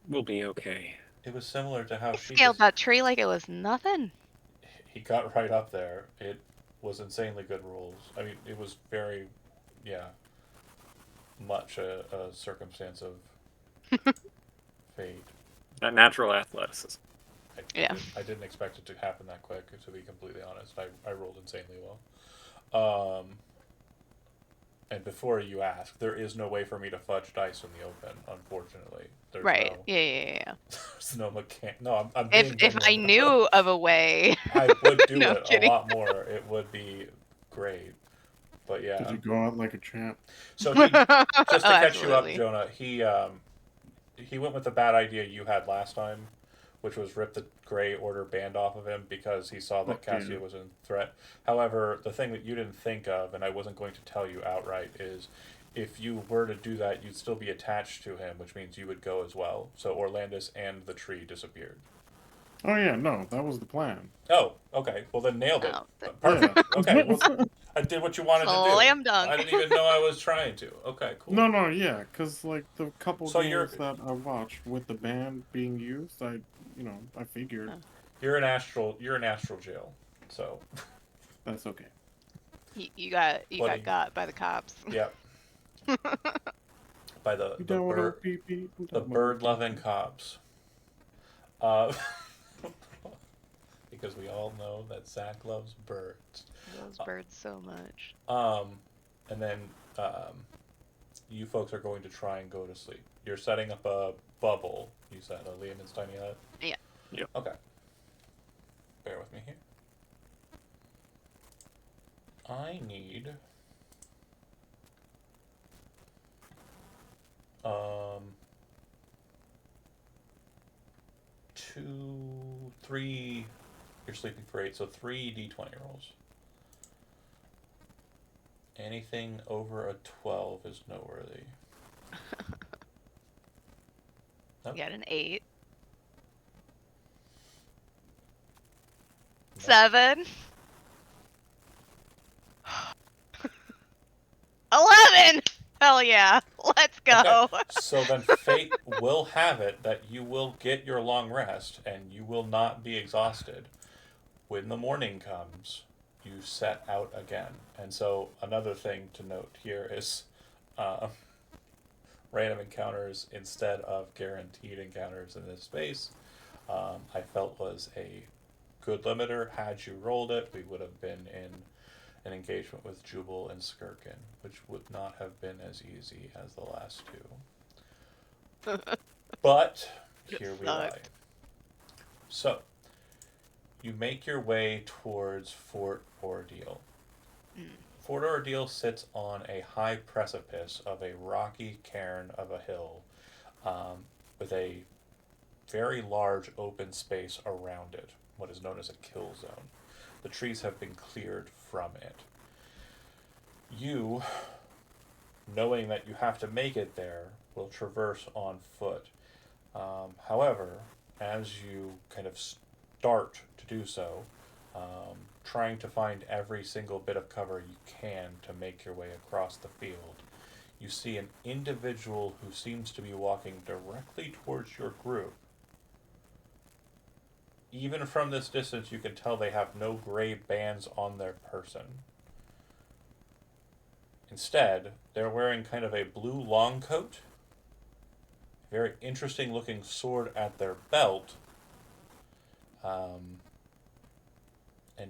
will be okay. it was similar to how He she scaled just, that tree like it was nothing. he got right up there. It was insanely good rolls. I mean, it was very, yeah, much a circumstance of fate. That natural athleticism. Yeah. I didn't expect it to happen that quick, to be completely honest. I rolled insanely well. And before you ask, there is no way for me to fudge dice in the open, unfortunately. There's Right. no, Yeah. there's no mechanic. No, I'm being If I genuine. knew of a way. I would do No, it a kidding. lot more. It would be great. But yeah. Did you go out like a champ? So he, just to Oh, catch you up, absolutely. Jonah, he went with the bad idea you had last time, which was rip the Grey Order band off of him because he saw that Okay. Cassia was in threat. However, the thing that you didn't think of, and I wasn't going to tell you outright, is if you were to do that, you'd still be attached to him, which means you would go as well. So Orlandis and the tree disappeared. Oh yeah, no, that was the plan. Oh, okay. Well, then nailed it. Oh, Perfect. Yeah. Okay. Well, I did what you wanted to do. Slam dunk. I didn't even know I was trying to. Okay, cool. No, yeah, because like the couple So you're- games that I watched with the band being used, I figured Oh. You're an astral jail. So, Oh. that's okay. You got Buddy. got by the cops. yeah. By the You done with bird, old pee-pee? You the done with bird old loving pee-pee? cops. Because we all know that Zach loves birds. Those birds so much. And then you folks are going to try and go to sleep. You're setting up a bubble. You said a Leomund's tiny hut. Yeah. Yep. Okay. Bear with me here. I need two, three. You're sleeping for 8, so 3 d20 rolls. Anything over a 12 is noteworthy. Nope. You got an 8. Nope. 7. 11. Hell yeah. Let's go. Okay. So then fate will have it that you will get your long rest and you will not be exhausted. When the morning comes, you set out again. And so another thing to note here is random encounters instead of guaranteed encounters in this space. I felt was a good limiter. Had you rolled it, we would have been in an engagement with Jubal and Skirkin, which would not have been as easy as the last two. But here we lie. Sucked. So, you make your way towards Fort Ordeal. Fort Ordeal sits on a high precipice of a rocky cairn of a hill with a very large open space around it, what is known as a kill zone. The trees have been cleared from it. You, knowing that you have to make it there, will traverse on foot. However, as you kind of start to do so, trying to find every single bit of cover you can to make your way across the field, you see an individual who seems to be walking directly towards your group. Even from this distance, you can tell they have no gray bands on their person. Instead, they're wearing kind of a blue long coat, very interesting looking sword at their belt, and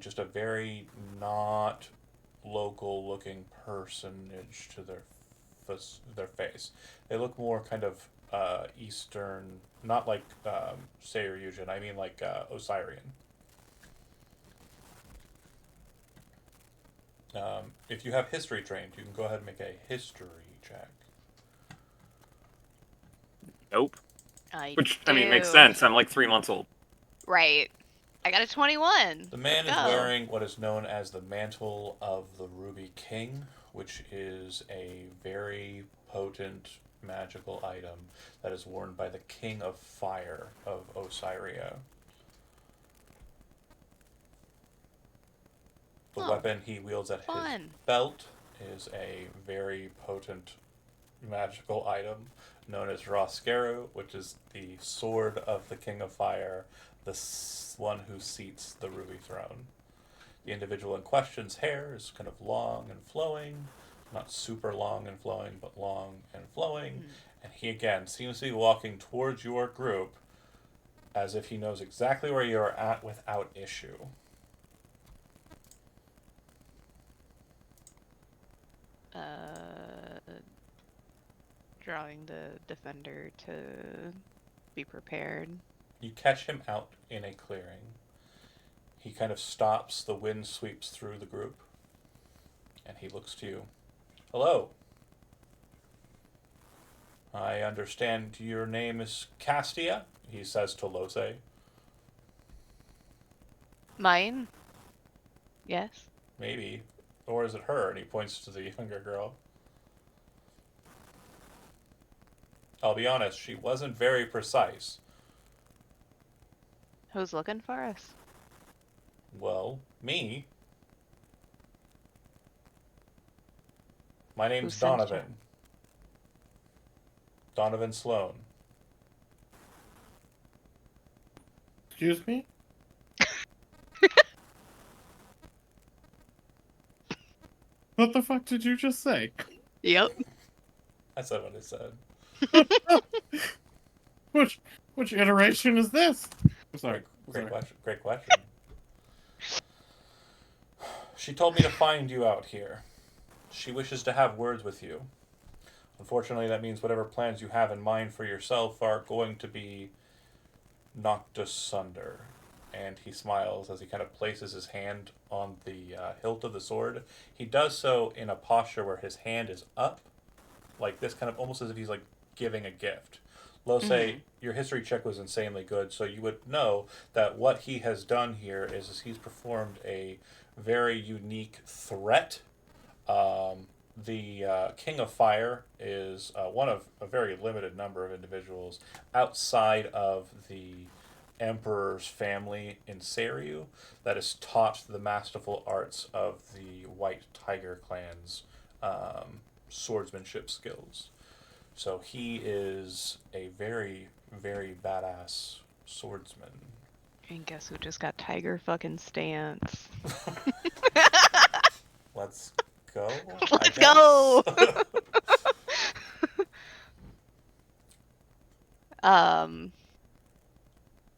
just a very not local looking personage to their their face. They look more kind of Eastern, not like Sayuryujin. I mean like Osirian. If you have history trained, you can go ahead and make a history check. Nope. Which, I mean, makes do. sense. I'm like 3 months old. Right. I got a 21. The man Let's is go. wearing what is known as the Mantle of the Ruby King, which is a very potent magical item that is worn by the King of Fire of Osiria. The Oh, weapon he wields at his fun. belt is a very potent magical item known as Roskeru, which is the sword of the King of Fire, the one who seats the Ruby Throne. The individual in question's hair is kind of long and flowing, not super long and flowing, but long and flowing. And he again seems to be walking towards your group as if he knows exactly where you are at without issue. Drawing the defender to be prepared. You catch him out in a clearing. He kind of stops, the wind sweeps through the group, and he looks to you. Hello. I understand your name is Castia, he says to Lose. Mine? Yes. Maybe. Or is it her? And he points to the younger girl. I'll be honest, she wasn't very precise. Who's looking for us? Well, me. My Who name's sent Donovan. you? Donovan Sloan. Excuse me? What the fuck did you just say? Yep. I said what I said. Which iteration is this? I'm sorry. Great Sorry. question. Great question. She told me to find you out here. She wishes to have words with you. Unfortunately, that means whatever plans you have in mind for yourself are going to be knocked asunder. And he smiles as he kind of places his hand on the hilt of the sword. He does so in a posture where his hand is up, like this, kind of almost as if he's like giving a gift. Lose, your history check was insanely good, so you would know that what he has done here is he's performed a very unique threat. The King of Fire is one of a very limited number of individuals outside of the Emperor's family in Seriu that is taught the masterful arts of the White Tiger clan's swordsmanship skills. So he is a very, very badass swordsman. And guess who just got tiger fucking stance? Let's go. Let's go!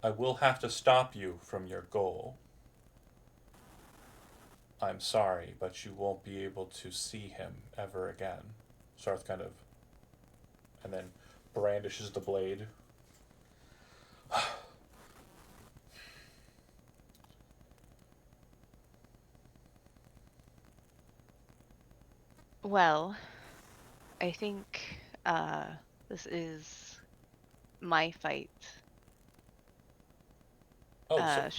I will have to stop you from your goal. I'm sorry, but you won't be able to see him ever again. Sarth kind of, and then brandishes the blade. Well, I think this is my fight. Oh,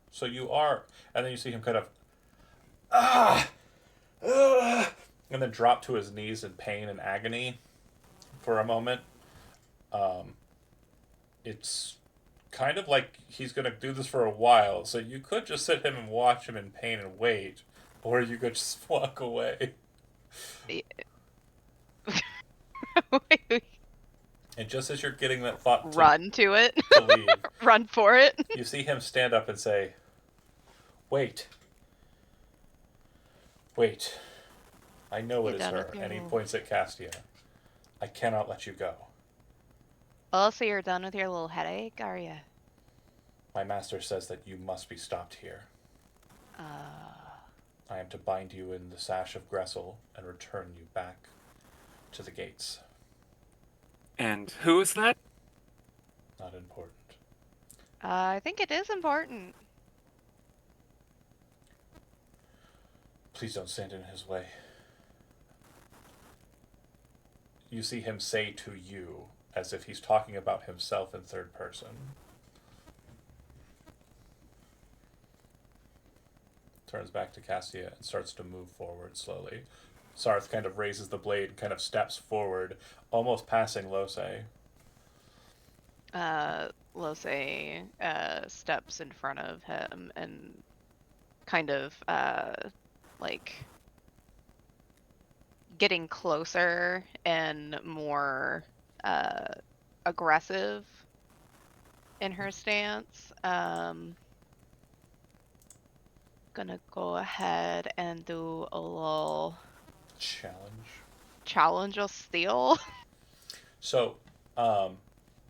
so you are, and then you see him kind of, and then drop to his knees in pain and agony for a moment. It's kind of like he's going to do this for a while, so you could just sit him and watch him in pain and wait, or you could just walk away. And just as you're getting that thought to Run to it. to leave, Run for it. you see him stand up and say, "Wait. Wait. I know it You're is done her." with your And he little- points at Castia. "I cannot let you go. Oh, so you're done with your little headache, are you? My master says that you must be stopped here. I am to bind you in the sash of Gressel and return you back to the gates. And who is that? Not important. I think it is important. Please don't stand in his way. You see him say to you, as if he's talking about himself in third person. Turns back to Cassia and starts to move forward slowly. Sarth kind of raises the blade and kind of steps forward, almost passing Lose. Lose steps in front of him and kind of like getting closer and more aggressive in her stance. Gonna go ahead and do a little challenge of steel. So,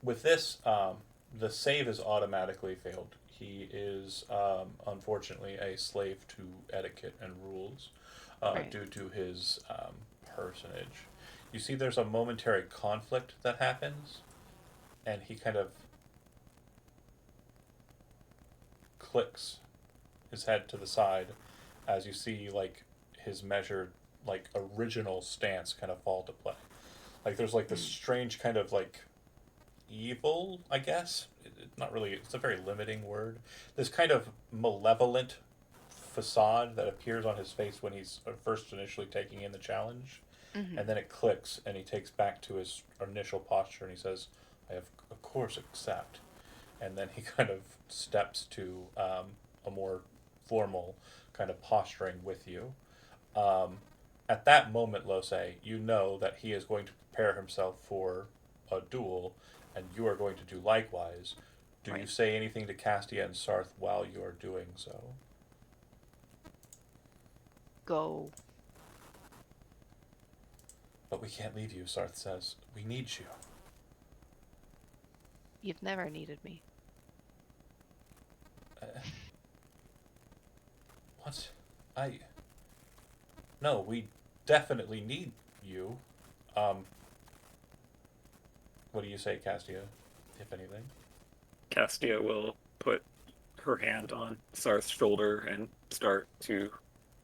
with this, the save is automatically failed. He is, unfortunately, a slave to etiquette and rules Right. due to his personage. You see, there's a momentary conflict that happens, and he kind of clicks his head to the side as you see, like, his measured, like, original stance kind of fall to play. Like, there's, like, this strange kind of, like, evil, I guess. Not really, it's a very limiting word. This kind of malevolent facade that appears on his face when he's first initially taking in the challenge. Mhm. And then it clicks and he takes back to his initial posture and he says, I of course accept. And then he kind of steps to a more formal kind of posturing with you. At that moment, Lose, you know that he is going to prepare himself for a duel, and you are going to do likewise. Do you Right. say anything to Castia and Sarth while you are doing so? Go. But we can't leave you, Sarth says. We need you. You've never needed me. What? No, we definitely need you. What do you say, Castia, if anything? Castia will put her hand on Sarth's shoulder and start to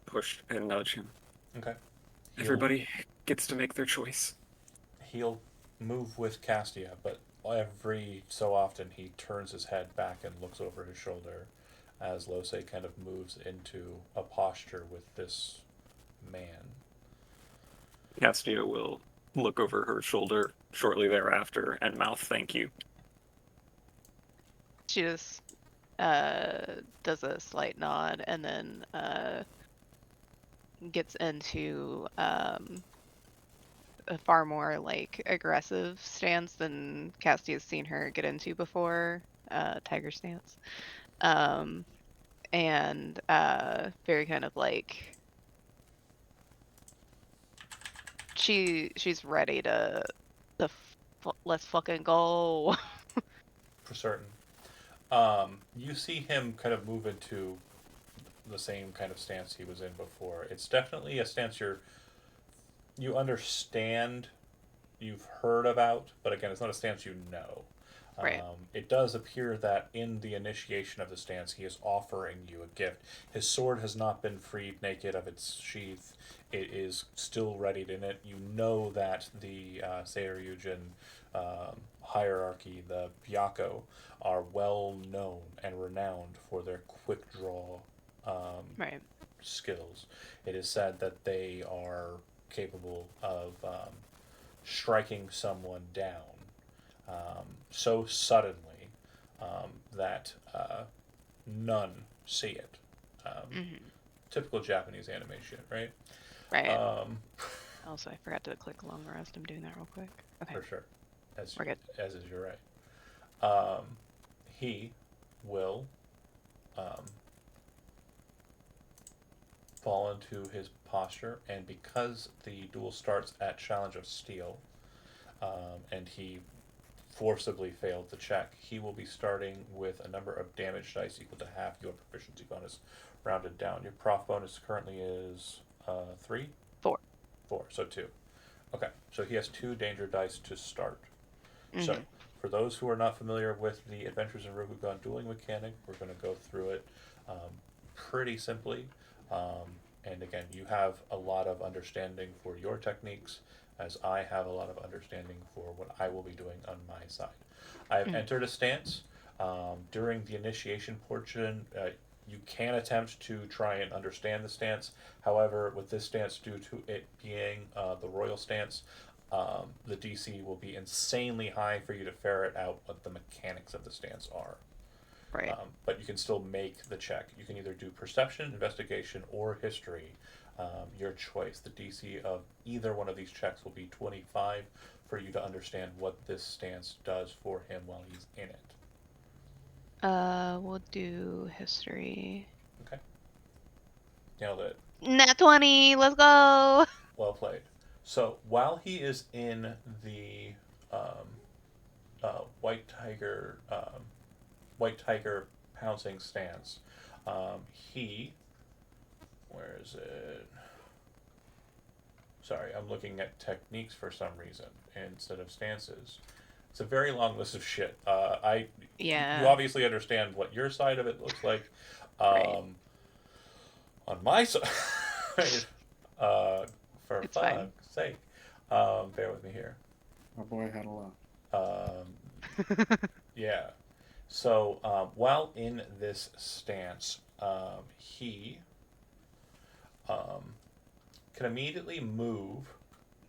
push and nudge him. Okay. Everybody gets to make their choice. He'll move with Castia, but every so often he turns his head back and looks over his shoulder as Lose kind of moves into a posture with this man. Castia will look over her shoulder shortly thereafter and mouth thank you. She just does a slight nod and then gets into a far more like aggressive stance than Castia's seen her get into before, tiger stance. And very kind of like she's ready to let's fucking go. For certain. You see him kind of move into the same kind of stance he was in before. It's definitely a stance you understand, you've heard about, but again, it's not a stance you know. Right. It does appear that in the initiation of the stance, he is offering you a gift. His sword has not been freed naked of its sheath. It is still readied in it. You know that the Seiryujin hierarchy, the Byakko, are well known and renowned for their quick draw Right. skills. It is said that they are capable of striking someone down so suddenly that none see it. Typical Japanese animation, right? Right. Um, Also, I forgot to click long rest. I'm doing that real quick. Okay. For sure. We're good. As is your right. He will fall into his posture, and because the duel starts at Challenge of Steel, and he forcibly failed the check, he will be starting with a number of damage dice equal to half your proficiency bonus, rounded down. Your prof bonus currently is 3? 4. 4, so 2. Okay, so he has 2 danger dice to start. So, Mhm. for those who are not familiar with the Adventures in Rokugan dueling mechanic, we're going to go through it pretty simply. And again, you have a lot of understanding for your techniques, as I have a lot of understanding for what I will be doing on my side. I have entered a stance. During the initiation portion, you can attempt to try and understand the stance. However, with this stance, due to it being the royal stance, the DC will be insanely high for you to ferret out what the mechanics of the stance are. Right. But you can still make the check. You can either do perception, investigation, or history. Your choice. The DC of either one of these checks will be 25 for you to understand what this stance does for him while he's in it. We'll do history. Okay. Nailed it. Nat 20. Let's go. Well played. So while he is in the white tiger pouncing stance, he, where is it? Sorry, I'm looking at techniques for some reason instead of stances. It's a very long list of shit. Yeah. You obviously understand what your side of it looks like. Right. On my side, for It's fine. fuck's sake, bear with me here. My boy had a lot. Yeah. So while in this stance, he can immediately move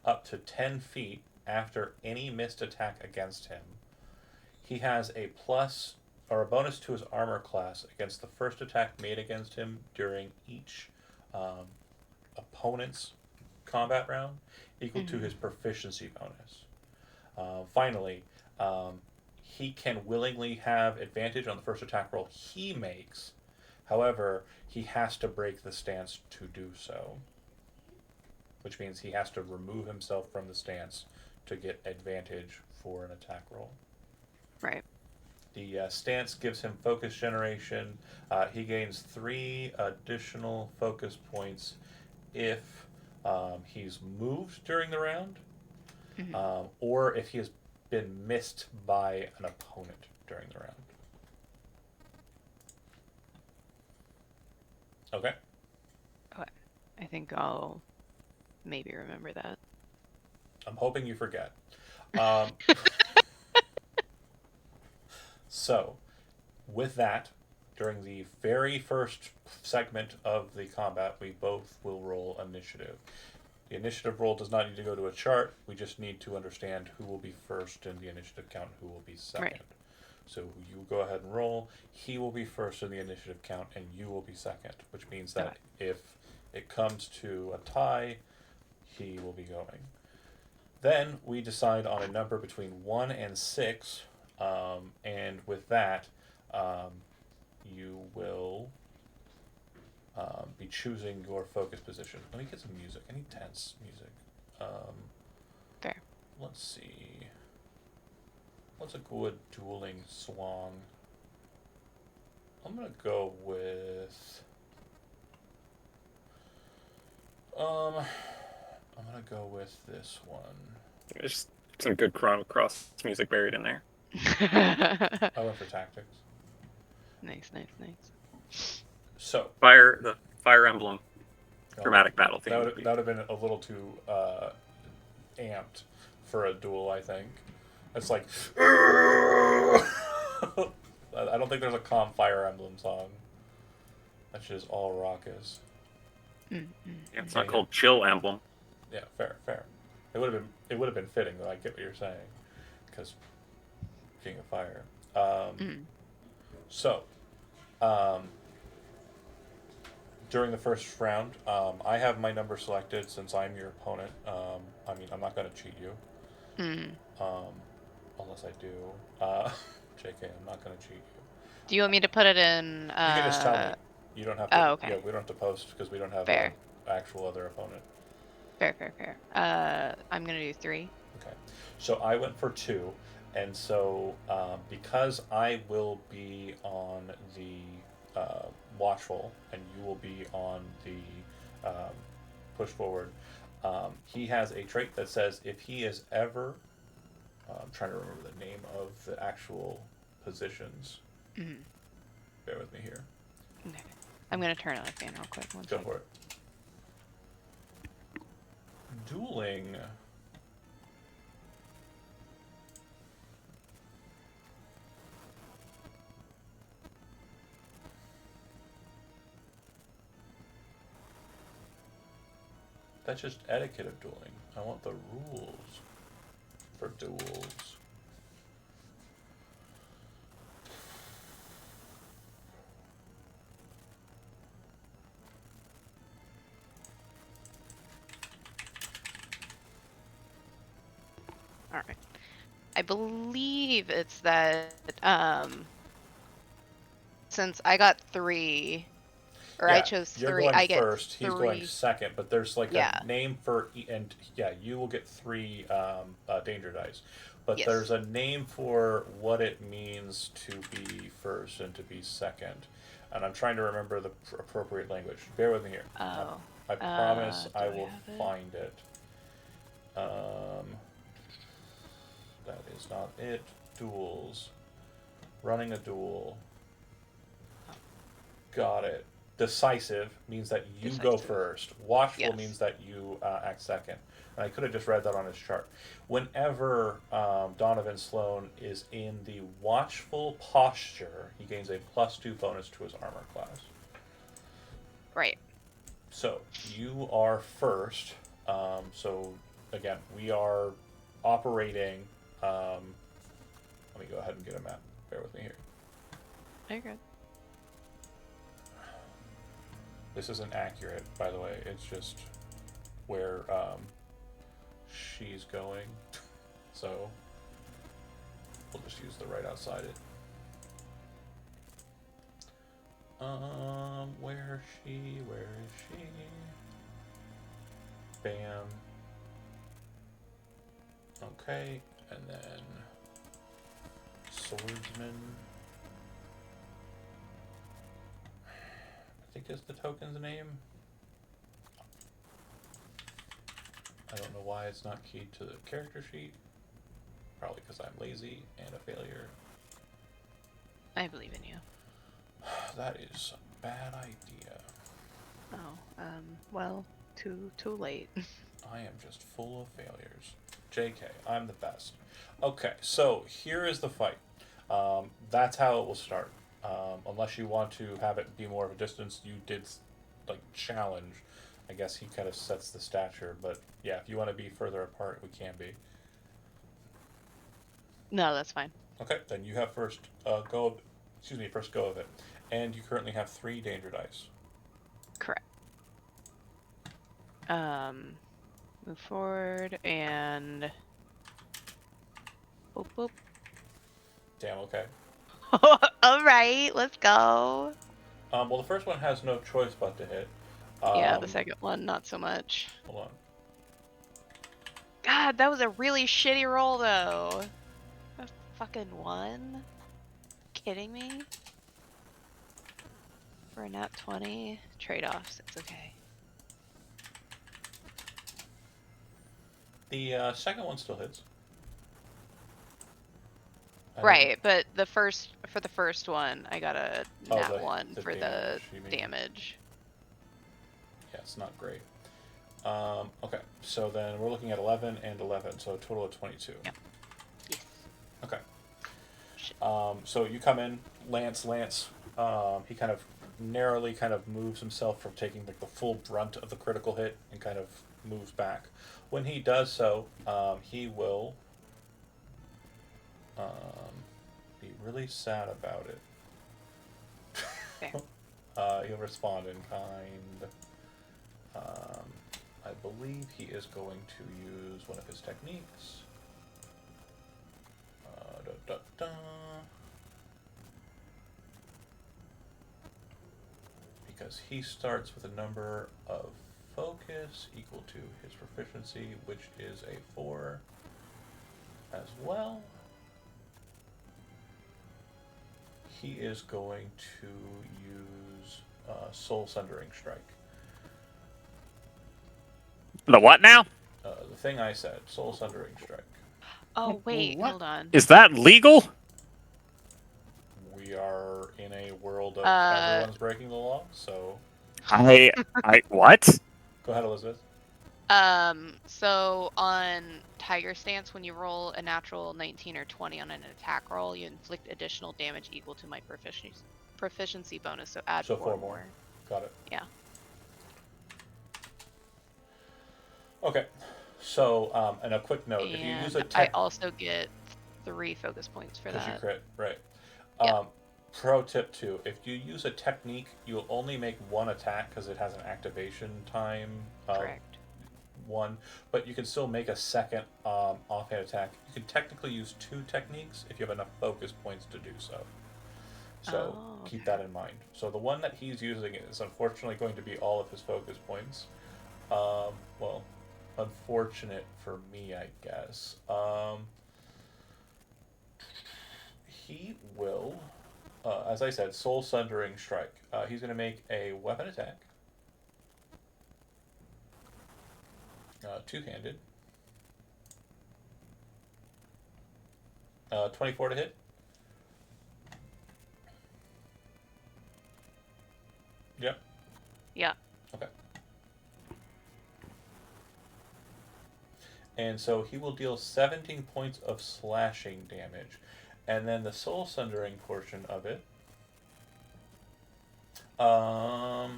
up to 10 feet after any missed attack against him. He has a plus or a bonus to his armor class against the first attack made against him during each opponent's combat round, equal to his proficiency bonus. Finally, he can willingly have advantage on the first attack roll he makes. However, he has to break the stance to do so, which means he has to remove himself from the stance to get advantage for an attack roll. Right. The stance gives him focus generation. He gains 3 additional focus points if he's moved during the round, or if he has been missed by an opponent during the round. Okay. I think I'll maybe remember that. I'm hoping you forget. So, with that, during the very first segment of the combat, we both will roll initiative. The initiative roll does not need to go to a chart. We just need to understand who will be first in the initiative count, who will be second. Right. So you go ahead and roll. He will be first in the initiative count, and you will be second, which means that if it comes to a tie, he will be going. Then we decide on a number between 1 and 6, and with that, you will be choosing your focus position. Let me get some music. I need tense music. Fair. Let's see. What's a good dueling song? I'm gonna go with. I'm gonna go with this one. There's some good Chrono Cross music buried in there. I went for tactics. Nice. So The Fire Emblem dramatic battle theme. that would have been a little too amped for a duel, I think. It's like I don't think there's a calm Fire Emblem song. That shit is all raucous. Yeah, it's not called Chill Emblem. Yeah, fair. It would have been fitting though. I get what you're saying, because King of Fire. So, during the first round, I have my number selected since I'm your opponent. I mean, I'm not going to cheat you. Unless I do. JK, I'm not going to cheat you. Do you want me to put it in? You can just tell me. You don't have to. Oh, okay. Yeah, we don't have to post because we don't have Fair. an actual other opponent. Fair. I'm gonna do 3. Okay. So I went for 2, and so because I will be on the watchful and you will be on the push forward, He has a trait that says if he is ever, I'm trying to remember the name of the actual positions. Mhm. Bear with me here. Okay. I'm gonna turn on the fan real quick. One Go second. for it. Dueling. That's just etiquette of dueling. I want the rules for duels. All right. I believe it's that since I got 3, or I Yeah, chose you're 3, going I get first. He's going 3. second, but there's like Yeah. a name for and yeah, you will get 3 danger dice. But Yes. there's a name for what it means to be first and to be second, and I'm trying to remember the appropriate language. Bear with me here. Oh. I promise Do I I will have it? find it. That is not it. Duels. Running a duel. Got it. Decisive means that you go Decisive. first. Watchful Yes. means that you act second. And I could have just read that on his chart. Whenever Donovan Sloan is in the watchful posture, he gains a +2 bonus to his armor class. Right. So you are first. So again, we are operating. Let me go ahead and get a map. Bear with me here. You're good. This isn't accurate, by the way. It's just where she's going. So we'll just use the right outside it. Where is she? Where is she? Bam. Okay, and then swordsman. I think is the token's name. I don't know why it's not keyed to the character sheet. Probably because I'm lazy and a failure. I believe in you. That is a bad idea. Oh. Well, too late. I am just full of failures. JK, I'm the best. Okay, so here is the fight. That's how it will start. Unless you want to have it be more of a distance, you did like challenge. I guess he kind of sets the stature, but yeah, if you want to be further apart, we can be. No, that's fine. Okay, then you have first first go of it, and you currently have 3 danger dice. Correct. Move forward and boop boop. Damn. Okay. All right, let's go. Well, the first one has no choice but to hit. Yeah, the second one not so much. Hold on. God, that was a really shitty roll though. A fucking 1? Kidding me? For a nat 20 trade-offs, it's okay. The second one still hits. I Right, but the first one, I got a Oh, nat 1 the for damage, you the mean. damage. Yeah, it's not great. Okay, so then we're looking at 11 and 11, so a total of 22. Yep. Yes. Okay. Shit. So you come in, Lance. He kind of narrowly kind of moves himself from taking like the full brunt of the critical hit and kind of moves back. When he does so, he will be really sad about it. Okay. He'll respond in kind. I believe he is going to use one of his techniques. Because he starts with a number of focus equal to his proficiency, which is a 4 as well. He is going to use Soul Sundering Strike. The what now? The thing I said, Soul Sundering Strike. Oh wait, what? hold on. Is that legal? We are in a world of everyone's breaking the law, so I what? go ahead, Elizabeth. So on Tiger Stance, when you roll a natural 19 or 20 on an attack roll, you inflict additional damage equal to my proficiency bonus. So add So 4 4 more. Got it. Yeah. Okay. So, and a quick note: if you use a And I tech, also get 3 focus points for because you that. crit, right? Yeah. Pro tip 2: if you use a technique, you'll only make one attack because it has an activation time of Correct. 1, but you can still make a second offhand attack. You can technically use 2 techniques if you have enough focus points to do so. So Oh, keep okay. that in mind. So the one that he's using is unfortunately going to be all of his focus points. Well, unfortunate for me, I guess. He will, as I said, Soul Sundering Strike. He's going to make a weapon attack. Two-handed. 24 to hit. Yep. Yeah. Okay. And so he will deal 17 points of slashing damage. And then the Soul Sundering portion of it. Oh,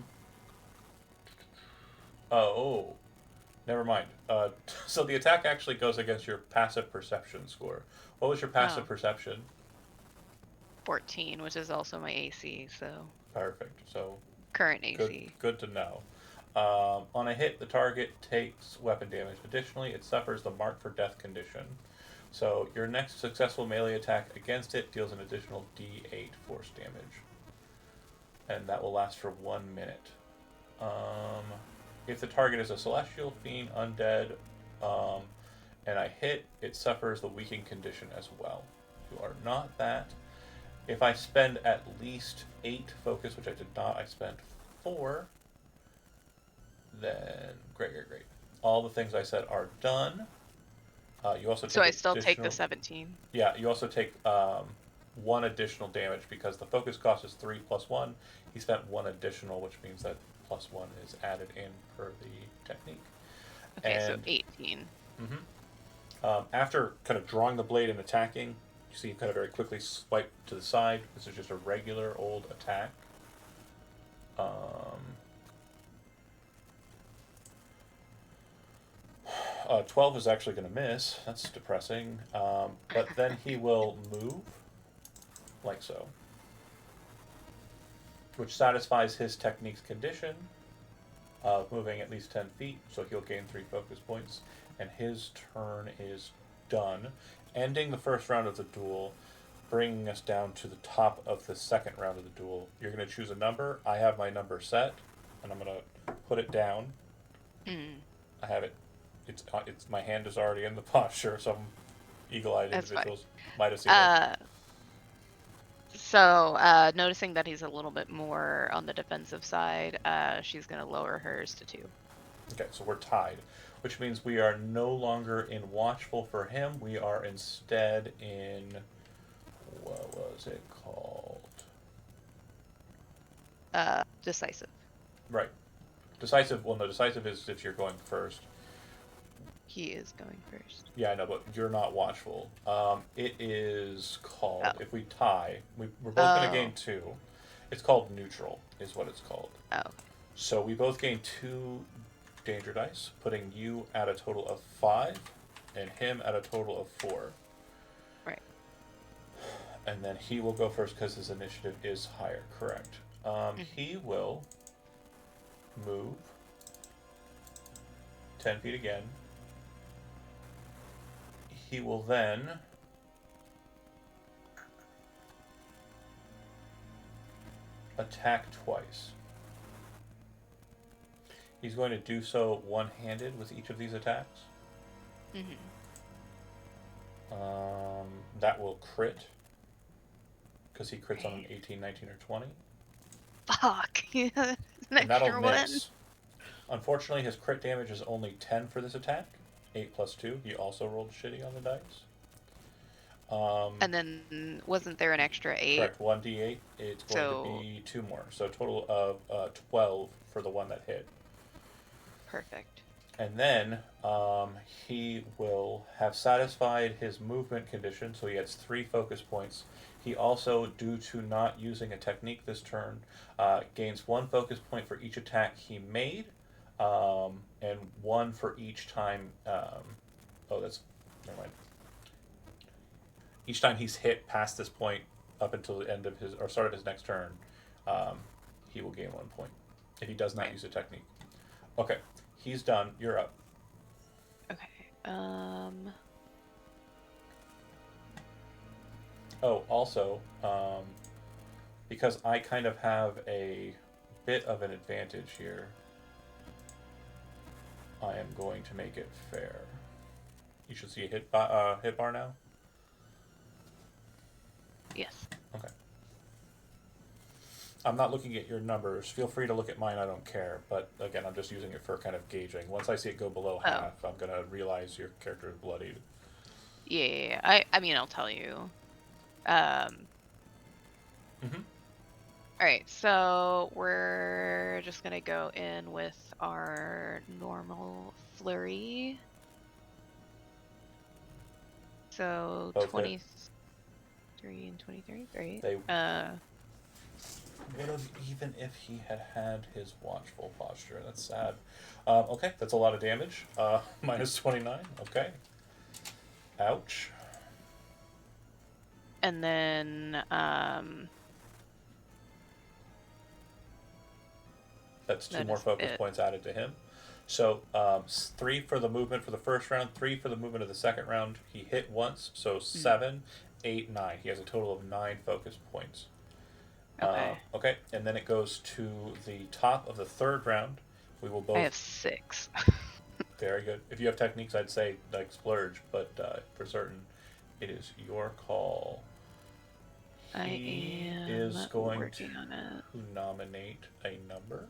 never mind. So the attack actually goes against your passive perception score. What was your passive Oh. perception? 14, which is also my AC, so Perfect. So current good, AC. good to know. On a hit, the target takes weapon damage. Additionally, it suffers the mark for death condition. So your next successful melee attack against it deals an additional D8 force damage, and that will last for 1 minute. If the target is a celestial, fiend, undead, and I hit, it suffers the weakened condition as well. You are not that. If I spend at least 8 focus, which I did not, I spent 4. Then great. All the things I said are done. You also take So I still take additional- the 17. Yeah, you also take 1 additional damage because the focus cost is 3 plus 1. He spent 1 additional, which means that plus 1 is added in per the technique. Okay, so And- 18. After kind of drawing the blade and attacking, you see him kind of very quickly swipe to the side. This is just a regular old attack. 12 is actually going to miss. That's depressing. But then he will move, like so, which satisfies his technique's condition of moving at least 10 feet, so he'll gain 3 focus points, and his turn is done, ending the first round of the duel, bringing us down to the top of the second round of the duel. You're going to choose a number. I have my number set, and I'm going to put it down. I have it. It's my hand is already in the posture. Some eagle-eyed That's fine. individuals might have seen it. So noticing that he's a little bit more on the defensive side, she's gonna lower hers to 2. Okay, so we're tied, which means we are no longer in watchful for him. We are instead in, what was it called? Decisive. Right. Decisive. Well, no, decisive is if you're going first. He is going first. Yeah, I know, but you're not watchful. It is called, Oh. if we tie, we're both going to Oh. gain 2. It's called neutral, is what it's called. Oh. So we both gain 2 danger dice, putting you at a total of 5, and him at a total of 4. Right. And then he will go first because his initiative is higher, correct. He will move 10 feet again. He will then attack twice. He's going to do so one-handed with each of these attacks. That will crit, because he crits on an 18, 19, or 20. Fuck. An And that'll extra one. miss. Unfortunately, his crit damage is only 10 for this attack. 8 plus 2. He also rolled shitty on the dice. And then wasn't there an extra 8? Correct, 1d8. It's going to be 2 more. So a total of 12 for the one that hit. Perfect. And then he will have satisfied his movement condition, so he gets 3 focus points. He also, due to not using a technique this turn, gains 1 focus point for each attack he made, and 1 for each time. Never mind. Each time he's hit past this point, up until the end of his or start of his next turn, he will gain 1 point if he does not use a technique. Okay, he's done. You're up. Okay. Oh, also, because I kind of have a bit of an advantage here, I am going to make it fair. You should see a hit bar now. Yes. Okay. I'm not looking at your numbers. Feel free to look at mine. I don't care. But again, I'm just using it for kind of gauging. Once I see it go below half, I'm gonna realize your character is bloodied. Yeah. I mean, I'll tell you. Mhm. Alright, so we're just gonna go in with our normal flurry. So Both hit. 23 and 23, right? They would have even if he had his watchful posture. That's sad. Okay, that's a lot of damage. Minus 29. Okay. Ouch. and then That's 2 That more is focus it. points added to him. So 3 for the movement for the first round, 3 for the movement of the second round. He hit once, so 7, 8, 9. He has a total of 9 focus points. Okay. Okay, and then it goes to the top of the third round. We will both. I have 6. Very good. If you have techniques, I'd say like splurge, but for certain, it is your call. I He am is going working on it. to nominate a number.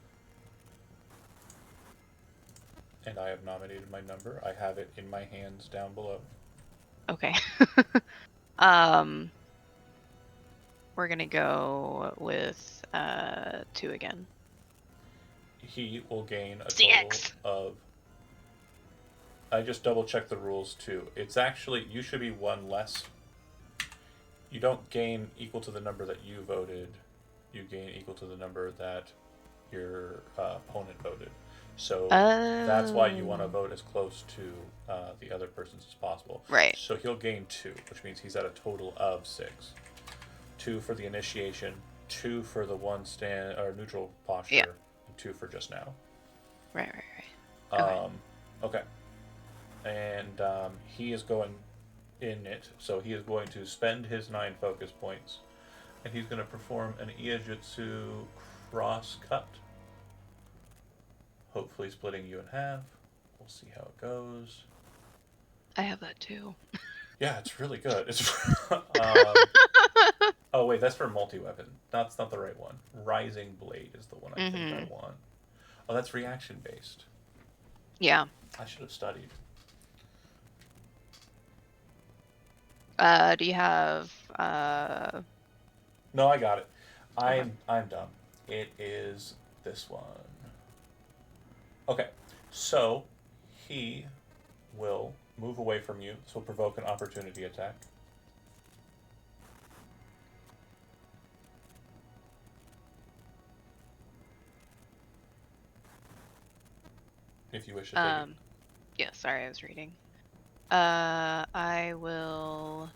And I have nominated my number. I have it in my hands down below. Okay. We're gonna go with 2 again. He will gain a CX. total of. I just double checked the rules too. It's actually, you should be 1 less. You don't gain equal to the number that you voted. You gain equal to the number that your opponent voted. So that's why you want to vote as close to the other person's as possible. Right. So he'll gain 2, which means he's at a total of 6. 2 for the initiation, 2 for the one stand or neutral posture, Yeah. and 2 for just now. Right. Okay. Okay. And he is going in it, so he is going to spend his 9 focus points, and he's going to perform an Iajutsu cross cut. Hopefully splitting you in half. We'll see how it goes. I have that too. Yeah, it's really good. It's oh wait, that's for multi-weapon. That's not the right one. Rising Blade is the one I think I want. Oh, that's reaction based. Yeah. I should have studied. Do you have No, I got it. Okay. I'm done. It is this one. Okay, so he will move away from you. This will provoke an opportunity attack. If you wish to take it. Yeah, sorry, I was reading. I will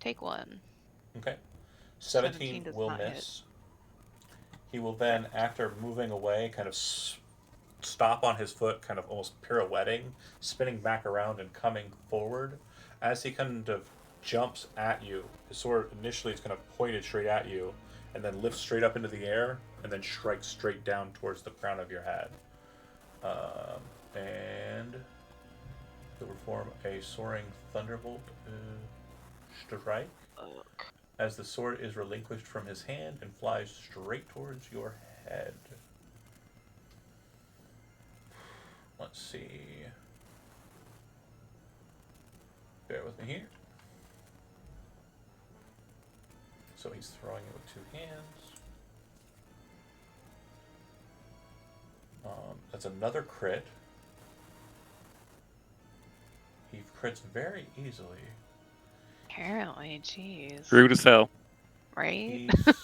take 1. Okay. 17 17 does will not hit. miss. He will then, after moving away, kind of stop on his foot, kind of almost pirouetting, spinning back around and coming forward. As he kind of jumps at you, his sword initially is kind of pointed straight at you, and then lifts straight up into the air, and then strikes straight down towards the crown of your head. And he'll perform a soaring thunderbolt strike. As the sword is relinquished from his hand and flies straight towards your head. let's see. Bear with me here. So he's throwing it with 2 hands. That's another crit. He crits very easily. Apparently, jeez. Rude as hell. Right? He's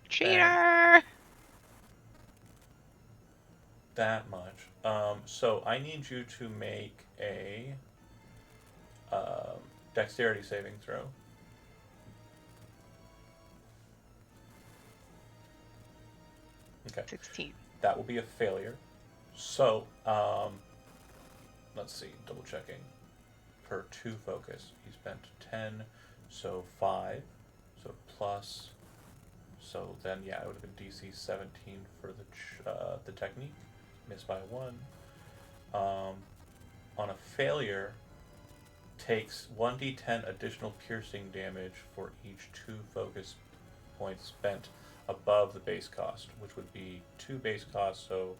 Cheater! that much. So I need you to make a dexterity saving throw. Okay, 16. that will be a failure. So, let's see, double checking. Per 2 focus, he spent 10, so 5, so plus. So then, yeah, it would have been DC 17 for the technique. Missed by 1. On a failure, takes 1d10 additional piercing damage for each 2 focus points spent above the base cost, which would be 2 base costs, so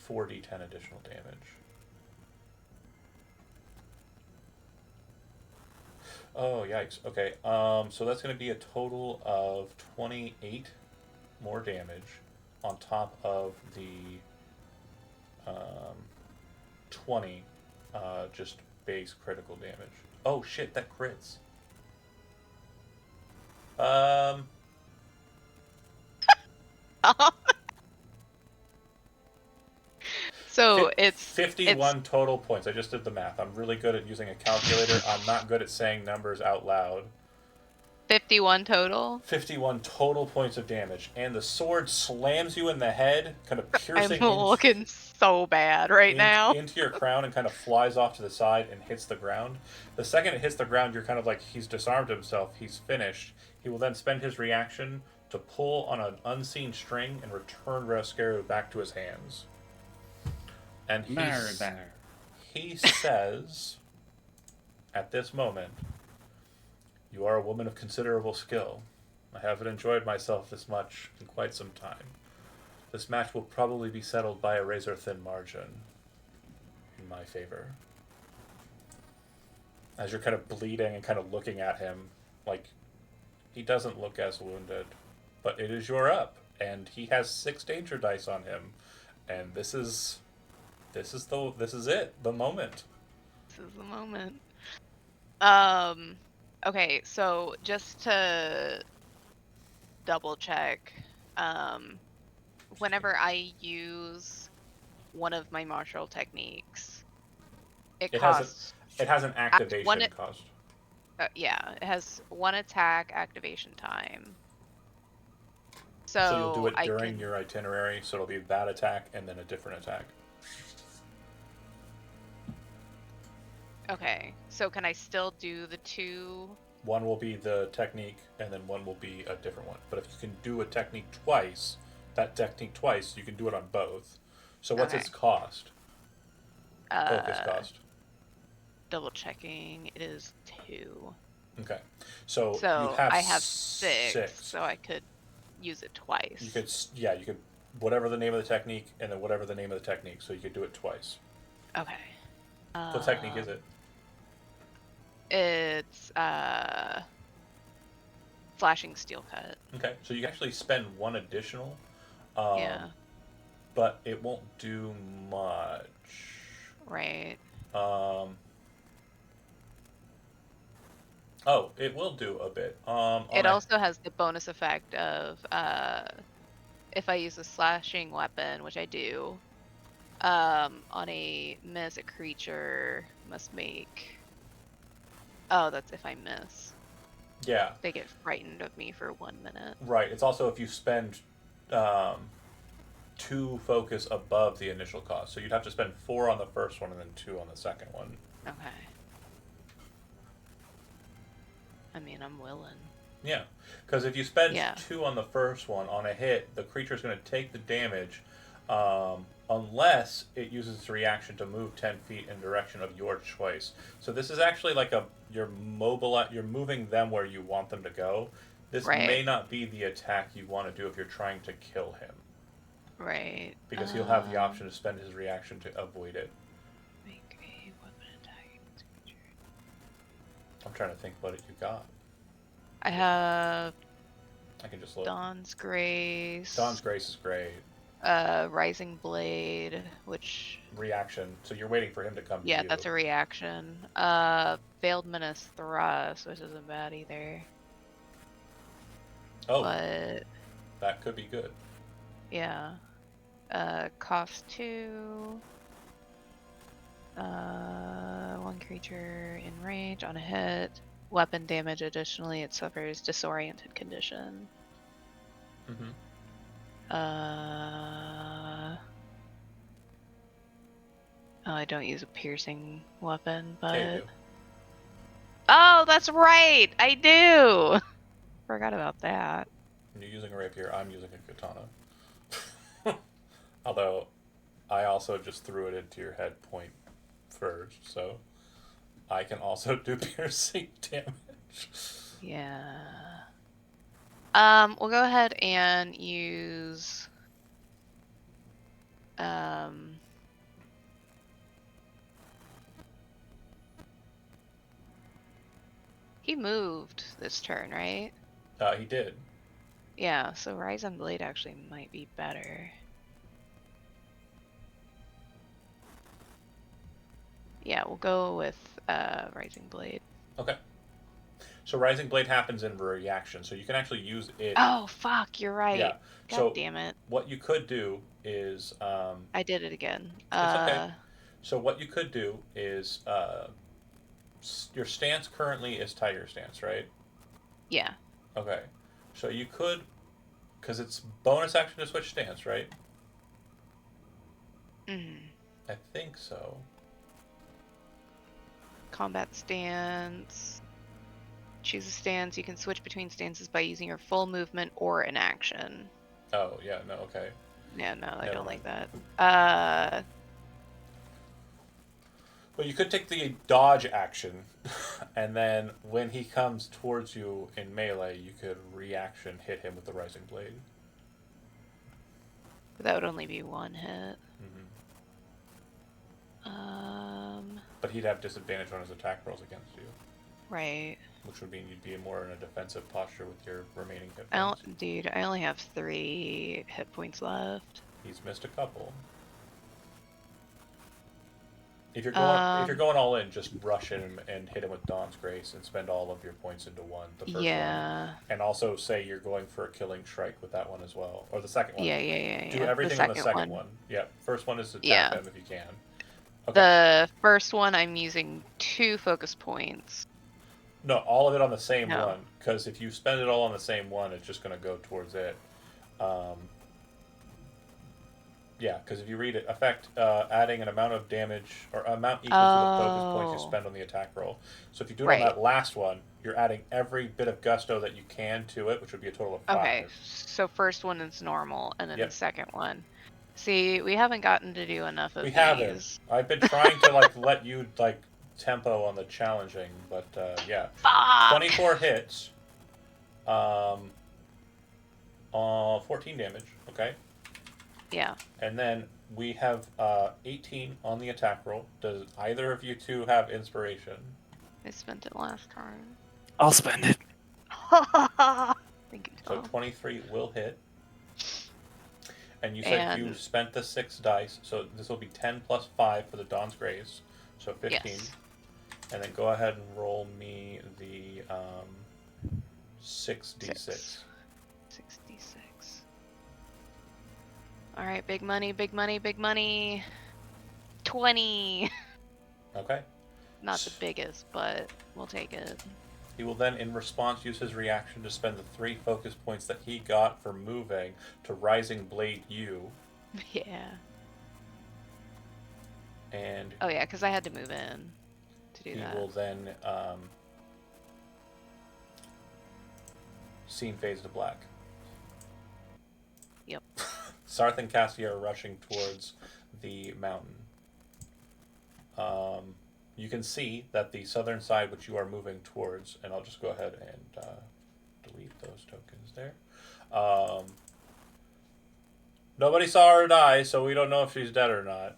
4d10 additional damage. Oh, yikes. Okay, so that's going to be a total of 28 more damage on top of the 20 just base critical damage. Oh shit, that crits. So it's 51 total points. I just did the math. I'm really good at using a calculator. I'm not good at saying numbers out loud. 51 total. 51 total points of damage, and the sword slams you in the head, kind of piercing I'm looking so bad right now. into your crown, and kind of flies off to the side and hits the ground. The second it hits the ground, you're kind of like, he's disarmed himself, he's finished. He will then spend his reaction to pull on an unseen string and return Roscaru back to his hands. And he says, at this moment, "You are a woman of considerable skill. I haven't enjoyed myself this much in quite some time. This match will probably be settled by a razor-thin margin in my favor." As you're kind of bleeding and kind of looking at him, like, he doesn't look as wounded, but it is your up, and he has 6 danger dice on him, and this is it, the moment. This is the moment. Okay, so just to double check, whenever I use one of my martial techniques, it costs. It has an activation it- cost. Yeah, it has 1 attack activation time. So, So you'll do it I during can, your itinerary, so it'll be that attack and then a different attack. Okay, so can I still do the 2? One will be the technique, and then one will be a different one. But if you can do a technique twice, you can do it on both. So what's Okay. its cost? Focus cost. Double checking, it is 2. Okay. So So you have I have 6, so I could use it twice. You could, whatever the name of the technique, and then whatever the name of the technique, so you could do it twice. Okay. What technique is it? It's flashing steel cut. Okay, so you can actually spend 1 additional. Yeah. But it won't do much. Right. Oh, it will do a bit. It also has the bonus effect of if I use a slashing weapon, which I do, on a miss, a creature must make. Oh, that's if I miss. Yeah. They get frightened of me for 1 minute. Right. It's also if you spend 2 focus above the initial cost. So you'd have to spend 4 on the first one and then 2 on the second one. Okay. I mean, I'm willing. Yeah. Because if you spend Yeah. 2 on the first one on a hit, the creature's going to take the damage unless it uses its reaction to move 10 feet in direction of your choice. So this is actually like you're moving them where you want them to go. This Right. may not be the attack you want to do if you're trying to kill him. Right. because he'll have the option to spend his reaction to avoid it. Make a weapon attack. I'm trying to think what you got. I have I can just look. Dawn's Grace. Dawn's Grace is great. Rising Blade, which Reaction. So you're waiting for him to come to yeah, you. that's a reaction. Veiled Menace Thrust, which isn't bad either. Oh, But that could be good. yeah. Cost 2. One creature in range on a hit. Weapon damage additionally, it suffers disoriented condition. Mm-hmm. Oh, I don't use a piercing weapon, but Yeah, you do. oh, that's right, I do. Forgot about that. You're using a rapier. I'm using a katana. Although, I also just threw it into your head point first, so I can also do piercing damage. Yeah. We'll go ahead and use he moved this turn, right? He did. Yeah, so Rise on Blade actually might be better. Yeah, we'll go with Rising Blade. Okay. So Rising Blade happens in reaction, so you can actually use it. Oh, fuck, you're right. Yeah. God So damn it. what you could do is I did it again. It's okay. So what you could do is your stance currently is Tiger stance, right? Yeah. Okay. So you could, because it's bonus action to switch stance, right? Mm. I think so. Combat stance. Choose a stance. You can switch between stances by using your full movement or an action. Oh, yeah, no, okay. Yeah, no, I Never don't mind. like that. Well, you could take the dodge action, and then when he comes towards you in melee, you could reaction hit him with the Rising Blade. That would only be one hit. Mm-hmm. But he'd have disadvantage on his attack rolls against you, Right. which would mean you'd be more in a defensive posture with your remaining hit I points. don't, dude, I only have 3 hit points left. He's missed a couple. If you're going all in, just rush him and hit him with Dawn's Grace and spend all of your points into one. The first one, Yeah. and also say you're going for a killing strike with that one as well, or the second one. Yeah. Do everything on the second one. Yeah, first one is to attack them if you can. Okay. The first one, I'm using 2 focus points. No, all of it on the same No. one. Because if you spend it all on the same one, it's just going to go towards it. Yeah, because if you read it, effect adding an amount of damage or amount equal to the focus points you spend on the attack roll. So if you do it on that last one, you're adding every bit of gusto that you can to it, which would be a total of 5. Okay, so first one is normal, and then Yep. the second one. See, we haven't gotten to do enough of We these. haven't. I've been trying to let you tempo on the challenging, but yeah. Fuck! 24 hits. 14 damage. Okay. Yeah. And then we have 18 on the attack roll. Does either of you two have inspiration? I spent it last time. I'll spend it. Thank you, So Tom. 23 will hit. And you said you spent the 6 dice, so this will be 10 plus 5 for the Dawn's Grace, so 15. Yes. And then go ahead and roll me the 6d6. 66. Alright, big money, big money, big money. 20! Okay. Not the biggest, but we'll take it. He will then, in response, use his reaction to spend the 3 focus points that he got for moving to Rising Blade you. Yeah. And Oh yeah, because I had to move in to do he that. will then scene fades to black. Yep. Sarth and Cassia are rushing towards the mountain. You can see that the southern side, which you are moving towards, and I'll just go ahead and delete those tokens there. Nobody saw her die, so we don't know if she's dead or not.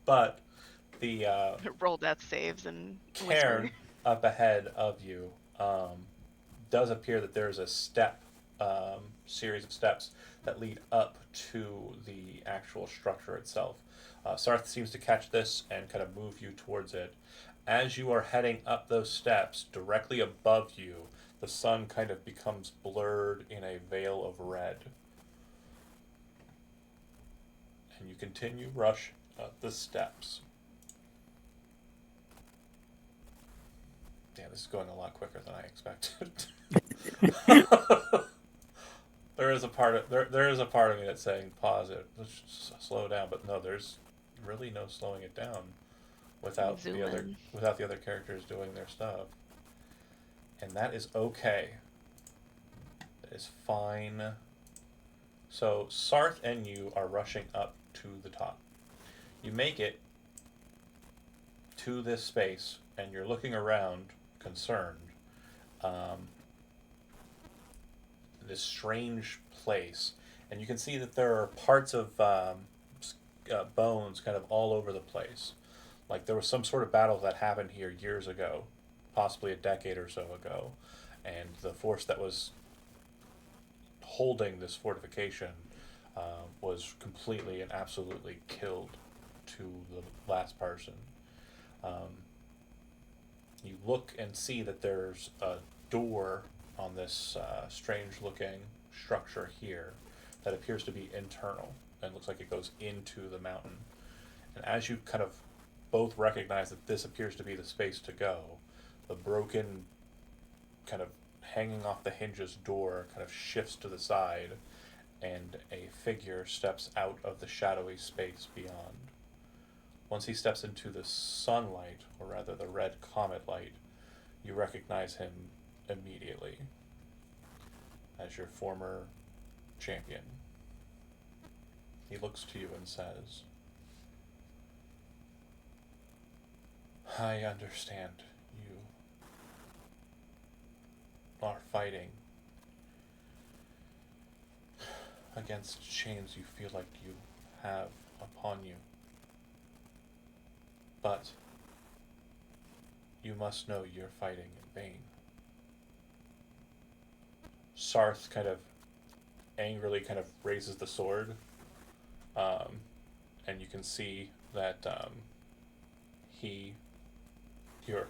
But the Roll death saves and whisper. cairn up ahead of you does appear that there's a step, series of steps that lead up to the actual structure itself. Sarth seems to catch this and kind of move you towards it. As you are heading up those steps, directly above you, the sun kind of becomes blurred in a veil of red. And you continue rush up the steps. Yeah, this is going a lot quicker than I expected. There is a part of me that's saying pause it, let's just slow down, but no, there's really no slowing it down without Zoom the other in. without the other characters doing their stuff. And that is okay. That is fine. So Sarth and you are rushing up to the top. You make it to this space and you're looking around concerned. This strange place, and you can see that there are parts of bones kind of all over the place. Like there was some sort of battle that happened here years ago, possibly a decade or so ago, and the force that was holding this fortification was completely and absolutely killed to the last person. You look and see that there's a door on this strange looking structure here that appears to be internal and looks like it goes into the mountain. And as you kind of both recognize that this appears to be the space to go, the broken, kind of hanging off the hinges door kind of shifts to the side and a figure steps out of the shadowy space beyond. Once he steps into the sunlight, or rather the red comet light, you recognize him immediately as your former champion. He looks to you and says, I understand you are fighting against chains you feel like you have upon you. But you must know you're fighting in vain. Sarth kind of angrily kind of raises the sword, and you can see that your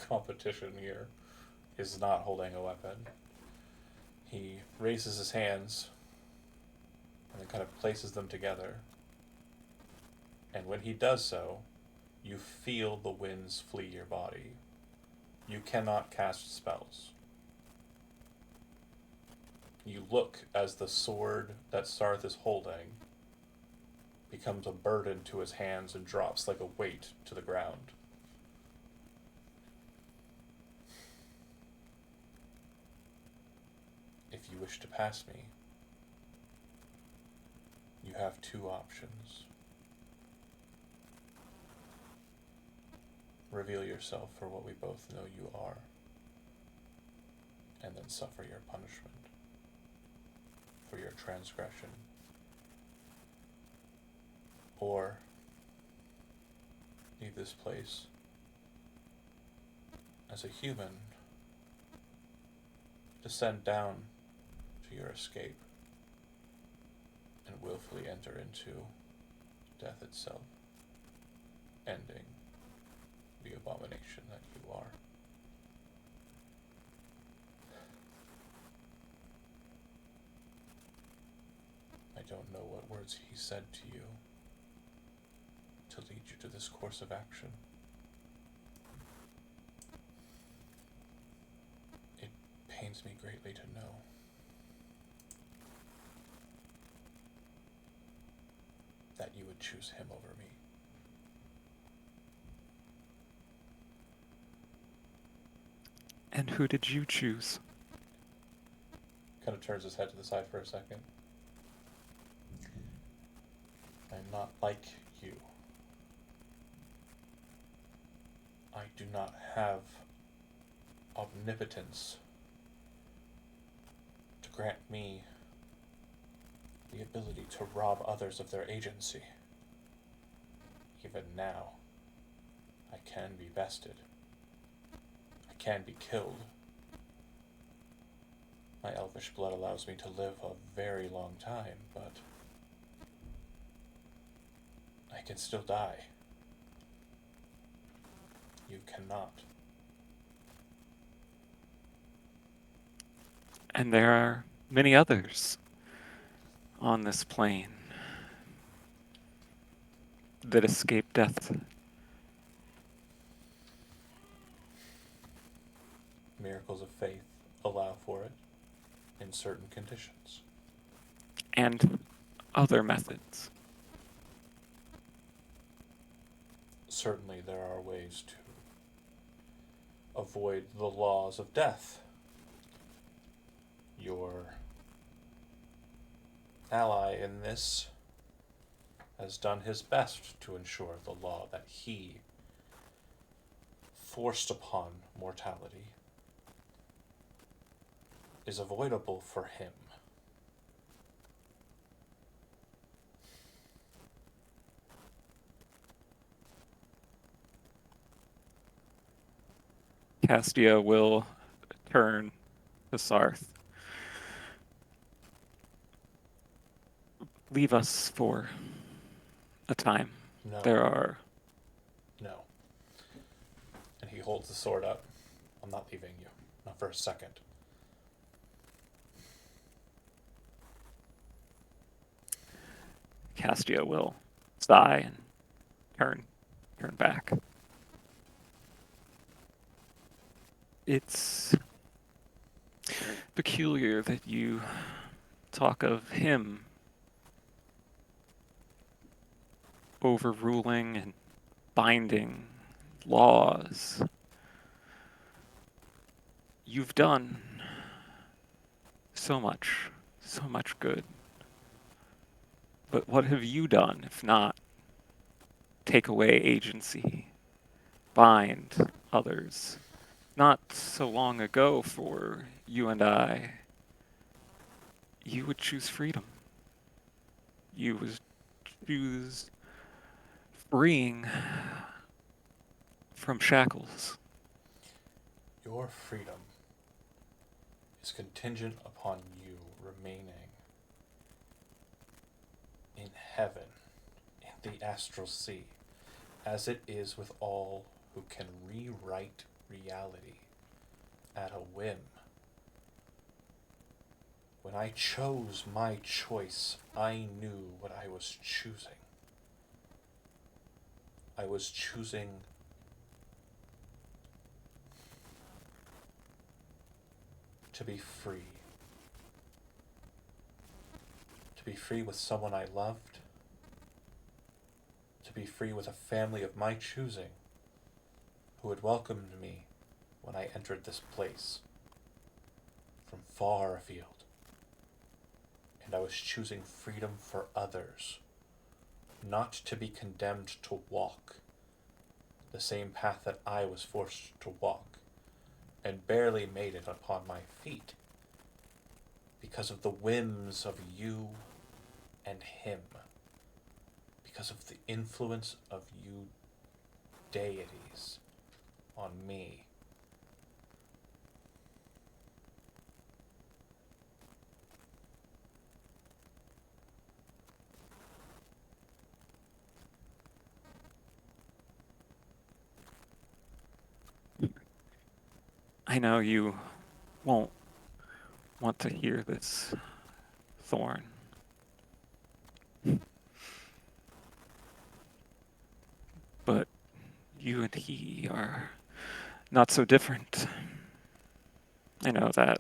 competition here, is not holding a weapon. He raises his hands and then kind of places them together. And when he does so, you feel the winds flee your body. You cannot cast spells. You look as the sword that Sarth is holding becomes a burden to his hands and drops like a weight to the ground. If you wish to pass me, you have two options. Reveal yourself for what we both know you are, and then suffer your punishment for your transgression. Or leave this place as a human, descend down to your escape, and willfully enter into death itself, ending the abomination that you are. I don't know what words he said to you to lead you to this course of action. It pains me greatly to know that you would choose him over me. And who did you choose? Kind of turns his head to the side for a second. I'm not like you. I do not have omnipotence to grant me ability to rob others of their agency. Even now, I can be bested. I can be killed. My elvish blood allows me to live a very long time, but I can still die. You cannot. And there are many others on this plane that escape death. Miracles of faith allow for it in certain conditions. And other methods. Certainly there are ways to avoid the laws of death. Your ally in this has done his best to ensure the law that he forced upon mortality is avoidable for him. Castia will turn to Sarth. Leave us for a time. No. There are... No. And he holds the sword up. I'm not leaving you. Not for a second. Castia will sigh and turn back. It's peculiar that you talk of him overruling and binding laws. You've done so much good. But what have you done if not take away agency, bind others? Not so long ago for you and I, you would choose freedom. You would choose freeing from shackles. Your freedom is contingent upon you remaining in heaven, in the astral sea, as it is with all who can rewrite reality at a whim. When I chose my choice, I knew what I was choosing. I was choosing to be free. To be free with someone I loved. To be free with a family of my choosing who had welcomed me when I entered this place from far afield. And I was choosing freedom for others, not to be condemned to walk the same path that I was forced to walk, and barely made it upon my feet because of the whims of you and him, because of the influence of you deities on me. I know you won't want to hear this, Thorn. But you and he are not so different. I know that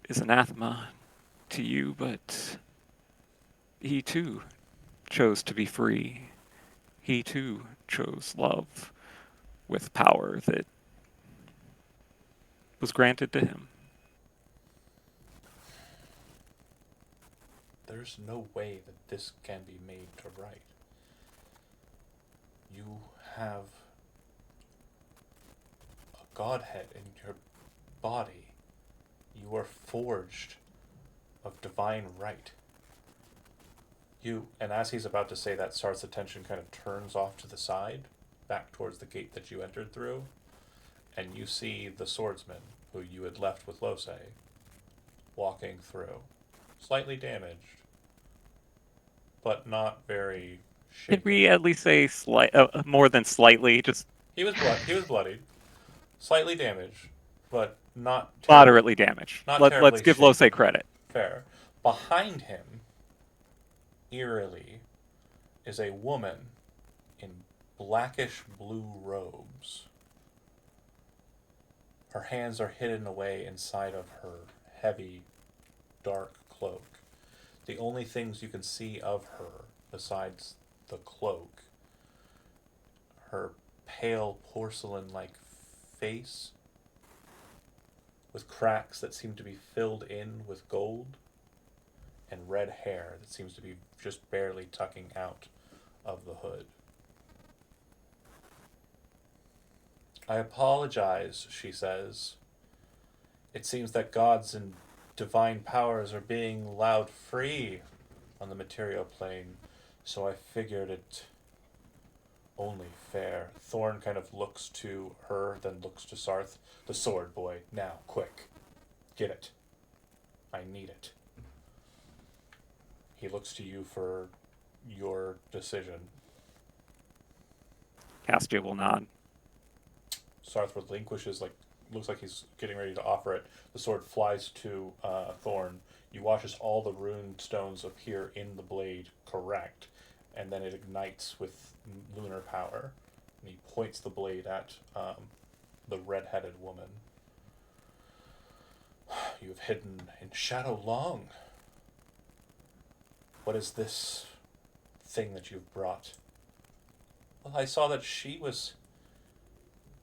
is anathema to you, but he too chose to be free. He too chose love with power that was granted to him. There's no way that this can be made to right. You have a godhead in your body. You are forged of divine right. And as he's about to say that, Sarth's attention kind of turns off to the side, back towards the gate that you entered through, and you see the swordsman who you had left with Lose walking through, slightly damaged, but not very shaken. Could we at least say more than slightly, just He was bloodied, slightly damaged, but not moderately damaged? not Let's terribly give shaken. Lose credit. Fair. Behind him, eerily, is a woman in blackish blue robes. Her hands are hidden away inside of her heavy, dark cloak. The only things you can see of her, besides the cloak, her pale porcelain-like face with cracks that seem to be filled in with gold, and red hair that seems to be just barely tucking out of the hood. I apologize, she says. It seems that gods and divine powers are being allowed free on the material plane, so I figured it only fair. Thorn kind of looks to her, then looks to Sarth. The sword, boy. Now, quick. Get it. I need it. He looks to you for your decision. Castia will nod. Sarth relinquishes, looks like he's getting ready to offer it. The sword flies to Thorn. You watch as all the rune stones appear in the blade correct, and then it ignites with lunar power. And he points the blade at the red-headed woman. You have hidden in shadow long. What is this thing that you've brought? Well, I saw that she was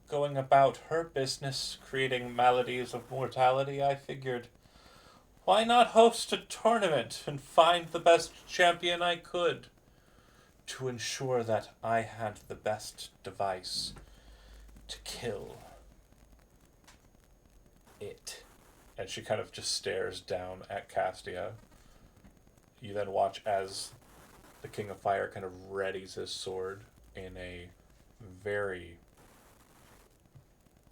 going about her business, creating maladies of mortality. I figured, why not host a tournament and find the best champion I could to ensure that I had the best device to kill it. And she kind of just stares down at Castia. You then watch as the King of Fire kind of readies his sword in a very,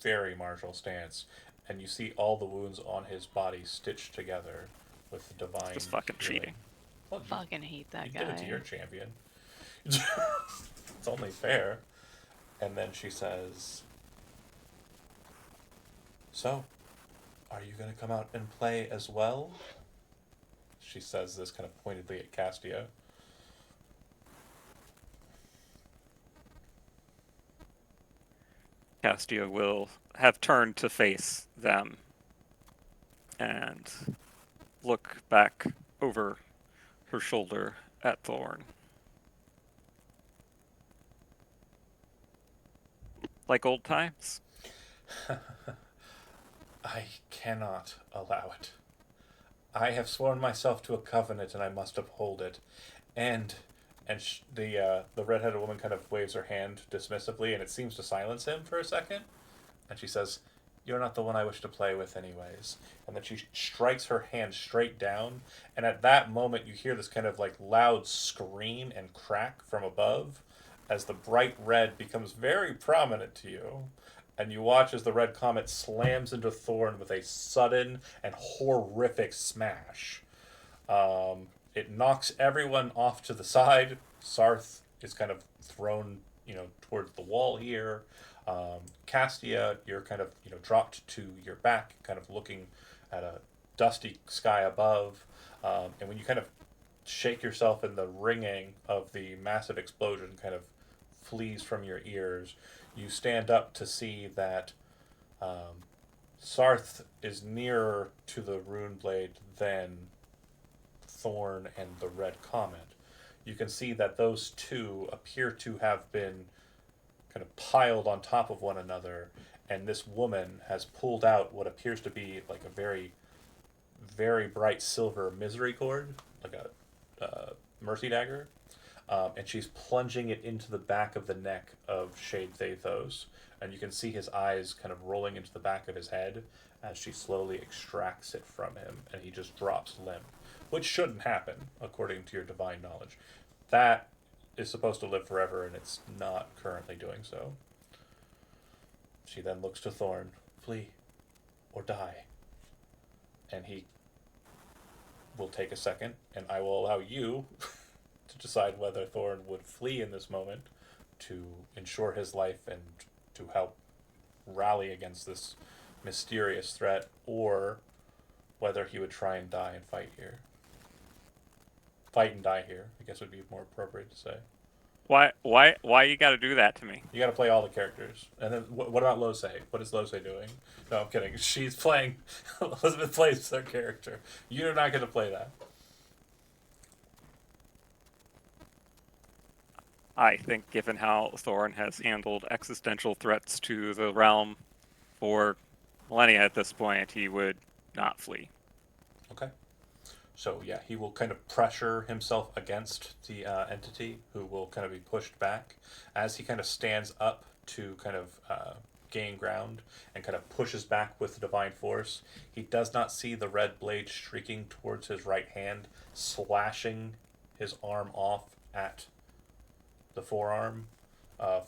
very martial stance, and you see all the wounds on his body stitched together with the divine Just fucking healing. cheating. Well, you, Fucking hate that you guy. did it to your champion. It's only fair. And then she says, so, are you going to come out and play as well? She says this kind of pointedly at Castia. Castia will have turned to face them and look back over her shoulder at Thorn. Like old times? I cannot allow it. I have sworn myself to a covenant, and I must uphold it. And the redheaded woman kind of waves her hand dismissively, and it seems to silence him for a second. And she says, "You're not the one I wish to play with, anyways." And then she strikes her hand straight down, and at that moment you hear this kind of loud scream and crack from above, as the bright red becomes very prominent to you. And you watch as the red comet slams into Thorn with a sudden and horrific smash. It knocks everyone off to the side. Sarth is kind of thrown, towards the wall here. Castia, you're kind of, dropped to your back, kind of looking at a dusty sky above. And when you kind of shake yourself and the ringing of the massive explosion kind of flees from your ears, you stand up to see that Sarth is nearer to the rune blade than Thorn and the red comet. You can see that those two appear to have been kind of piled on top of one another, and this woman has pulled out what appears to be like a very, very bright silver misericord, like a mercy dagger, and she's plunging it into the back of the neck of Shade Thathos, and you can see his eyes kind of rolling into the back of his head as she slowly extracts it from him, and he just drops limp. which shouldn't happen according to your divine knowledge. That is supposed to live forever, and it's not currently doing so. She then looks to Thorn. Flee or die. And he will take a second, and I will allow you to decide whether Thorn would flee in this moment to ensure his life and to help rally against this mysterious threat, or whether he would try and die and fight here. Fight and die here, I guess would be more appropriate to say. Why you got to do that to me? You got to play all the characters. And then what about Lose? What is Lose doing? No, I'm kidding. She's playing. Elizabeth plays their character. You're not going to play that. I think, given how Thorn has handled existential threats to the realm for millennia at this point, he would not flee. Okay. So yeah, he will kind of pressure himself against the entity, who will kind of be pushed back as he kind of stands up to kind of gain ground and kind of pushes back with the divine force. He does not see the red blade streaking towards his right hand, slashing his arm off at the forearm,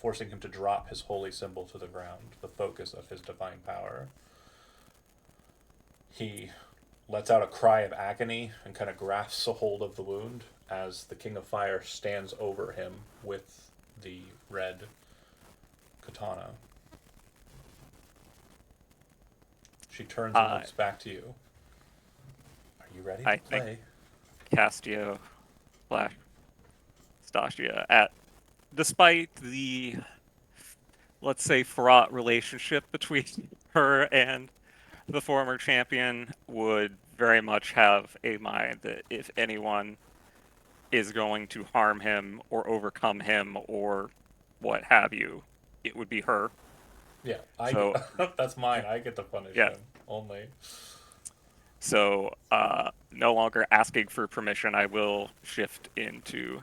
forcing him to drop his holy symbol to the ground, the focus of his divine power. He lets out a cry of agony and kind of grasps a hold of the wound as the King of Fire stands over him with the red katana. She turns and looks back to you. Are you ready to play? Castio / Stasia, despite the, let's say, fraught relationship between her and the former champion, would very much have a mind that if anyone is going to harm him or overcome him or what have you, it would be her. Yeah, that's mine. I get to punish him only. So, no longer asking for permission, I will shift into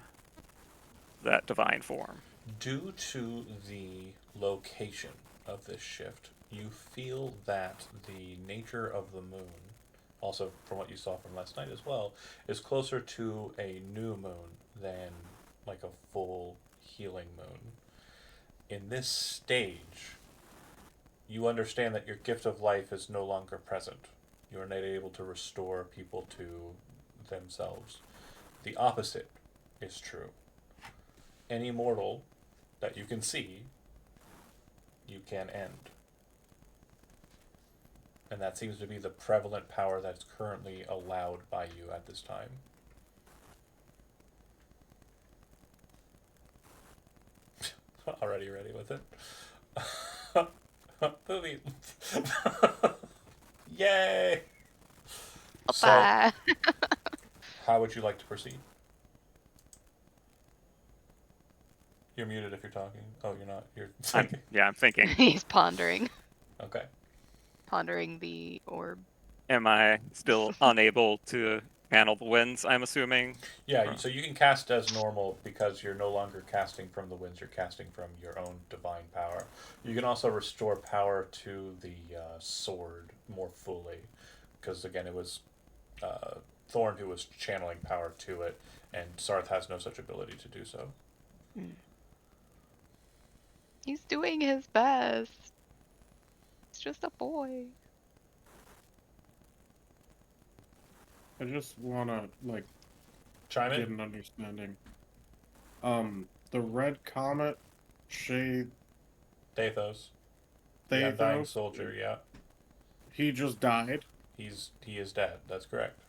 that divine form. Due to the location of this shift, you feel that the nature of the moon, also from what you saw from last night as well, is closer to a new moon than like a full healing moon. In this stage, you understand that your gift of life is no longer present. You are not able to restore people to themselves. The opposite is true. Any mortal that you can see, you can end. And that seems to be the prevalent power that's currently allowed by you at this time. Already ready with it? Movie. Yay! Bye. So, how would you like to proceed? You're muted if you're talking. Oh, you're not. You're thinking. I'm thinking. He's pondering. Okay. Pondering the orb. Am I still unable to handle the winds, I'm assuming? Yeah, so you can cast as normal because you're no longer casting from the winds, you're casting from your own divine power. You can also restore power to the sword more fully, because again, it was Thorn who was channeling power to it, and Sarth has no such ability to do so. He's doing his best. He's just a boy. I just wanna Chime get in? an understanding. The red comet, Shay Dathos. The Undying Thathos, Soldier, yeah. he just died. He is dead, that's correct.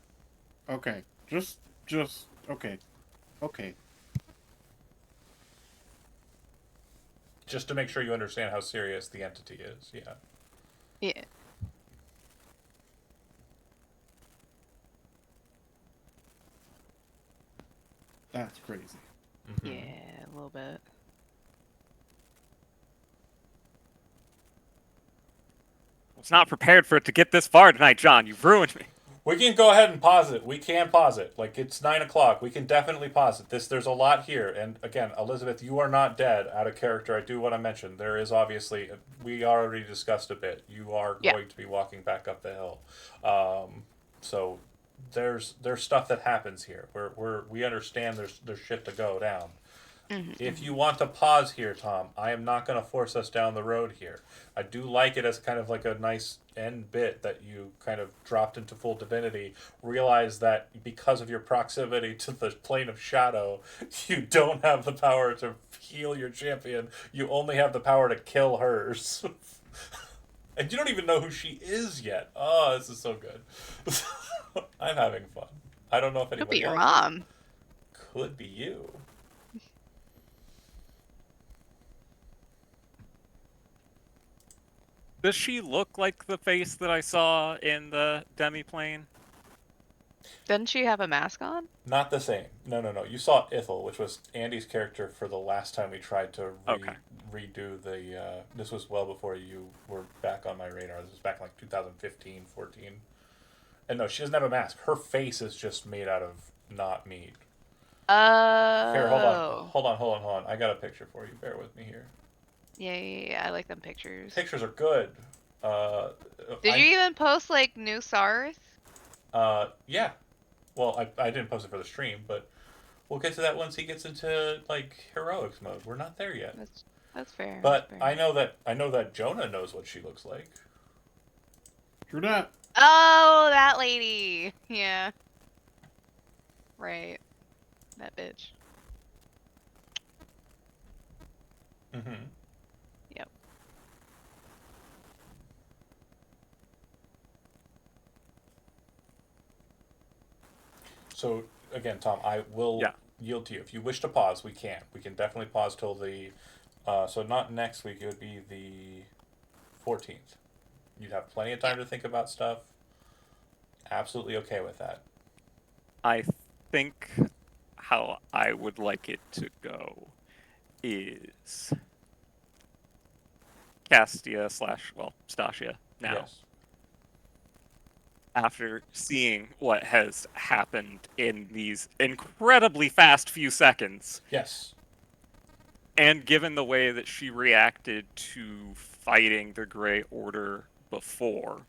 Okay, just okay. Just to make sure you understand how serious the entity is, yeah. Yeah. That's crazy. Mm-hmm. Yeah, a little bit. I was not prepared for it to get this far tonight, John. You've ruined me. We can go ahead and pause it. We can pause it. Like, it's 9 o'clock. We can definitely pause it. There's a lot here. And again, Elizabeth, you are not dead out of character. I do want to mention, there is obviously, we already discussed a bit. You are going to be walking back up the hill. So there's stuff that happens here. We understand there's shit to go down. If you want to pause here, Tom, I am not going to force us down the road here. I do like it as kind of like a nice end bit that you kind of dropped into full divinity. Realize that because of your proximity to the plane of shadow, you don't have the power to heal your champion. You only have the power to kill hers. And you don't even know who she is yet. Oh, this is so good. I'm having fun. I don't know if Could anybody be your else mom. could be you. Does she look like the face that I saw in the demiplane? Doesn't she have a mask on? Not the same. No. You saw Ithel, which was Andy's character for the last time we tried to Okay. redo the. This was well before you were back on my radar. This was back in like 2015, 14. And no, she doesn't have a mask. Her face is just made out of not meat. Oh. Here, hold on. I got a picture for you. Bear with me here. Yeah. I like them pictures. Pictures are good. Did you even post like new Sarth? Yeah. Well, I didn't post it for the stream, but we'll get to that once he gets into like heroics mode. We're not there yet. That's fair. But that's fair. I know that Jonah knows what she looks like. True that. Oh, that lady. Yeah. Right. That bitch. Mm-hmm. Yep. So again, Tom, I will Yeah. yield to you. If you wish to pause, we can. We can definitely pause till the. So not next week. It would be the 14th. You'd have plenty of time to think about stuff. Absolutely okay with that. I think how I would like it to go is Castia / Stasia now. Yes. After seeing what has happened in these incredibly fast few seconds, Yes. and given the way that she reacted to fighting the Grey Order before,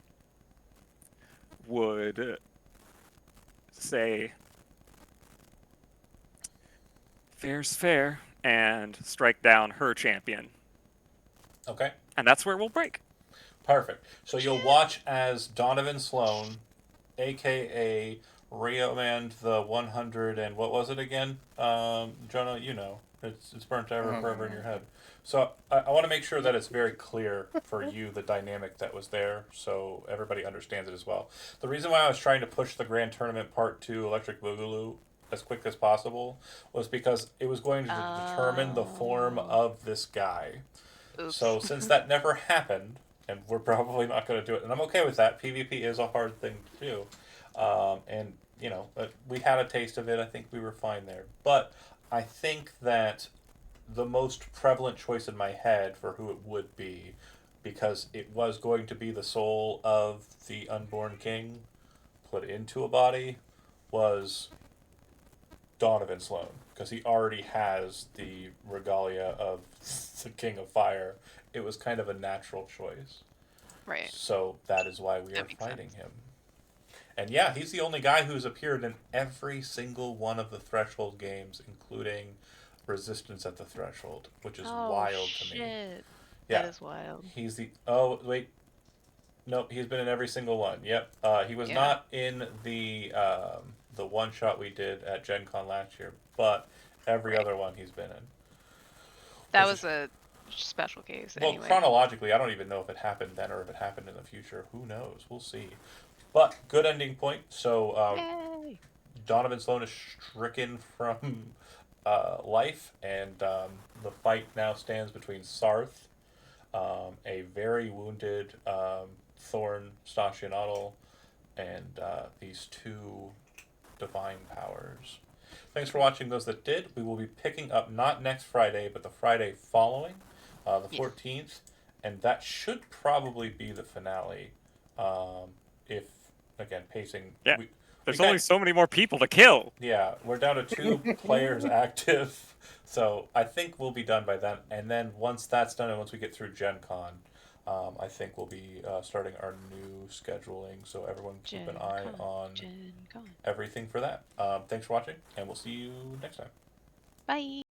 would say fair's fair and strike down her champion. Okay. And that's where we'll break. Perfect. So you'll watch as Donovan Sloan, aka Rioman the 100 and what was it again? Jonah, you know. It's burnt ever forever in your head. So I want to make sure that it's very clear for you the dynamic that was there, so everybody understands it as well. The reason why I was trying to push the Grand Tournament Part 2 Electric Boogaloo as quick as possible was because it was going to determine the form of this guy. Oops. So since that never happened, and we're probably not going to do it, and I'm okay with that. PvP is a hard thing to do, and you know, we had a taste of it. I think we were fine there, but I think that the most prevalent choice in my head for who it would be, because it was going to be the soul of the unborn king put into a body, was Donovan Sloan, because he already has the regalia of the King of Fire. It was kind of a natural choice. Right. So that is why we That are makes fighting sense. him. And yeah, he's the only guy who's appeared in every single one of the Threshold games, including Resistance at the Threshold, which is wild to me. Shit. Yeah, That is wild. he's the. Wait. Nope, he's been in every single one. Yep. He was Yeah. not in the one shot we did at Gen Con last year, but every Right. other one he's been in. That Which was a special case. Well, Anyway. chronologically, I don't even know if it happened then or if it happened in the future. Who knows? We'll see. But good ending point. So Yay. Donovan Sloan is stricken from life, and the fight now stands between Sarth, a very wounded Thorn Stasionadal, and these two divine powers. Thanks for watching those that did. We will be picking up not next Friday, but the Friday following, the Yes. 14th, and that should probably be the finale. If, again, pacing. Yeah. We There's got- only so many more people to kill. Yeah, we're down to 2 players active, so I think we'll be done by then. And then once that's done, and once we get through Gen Con, I think we'll be starting our new scheduling. So everyone keep an Gen eye Con, on Gen Con. everything for that. Thanks for watching, and we'll see you next time. Bye.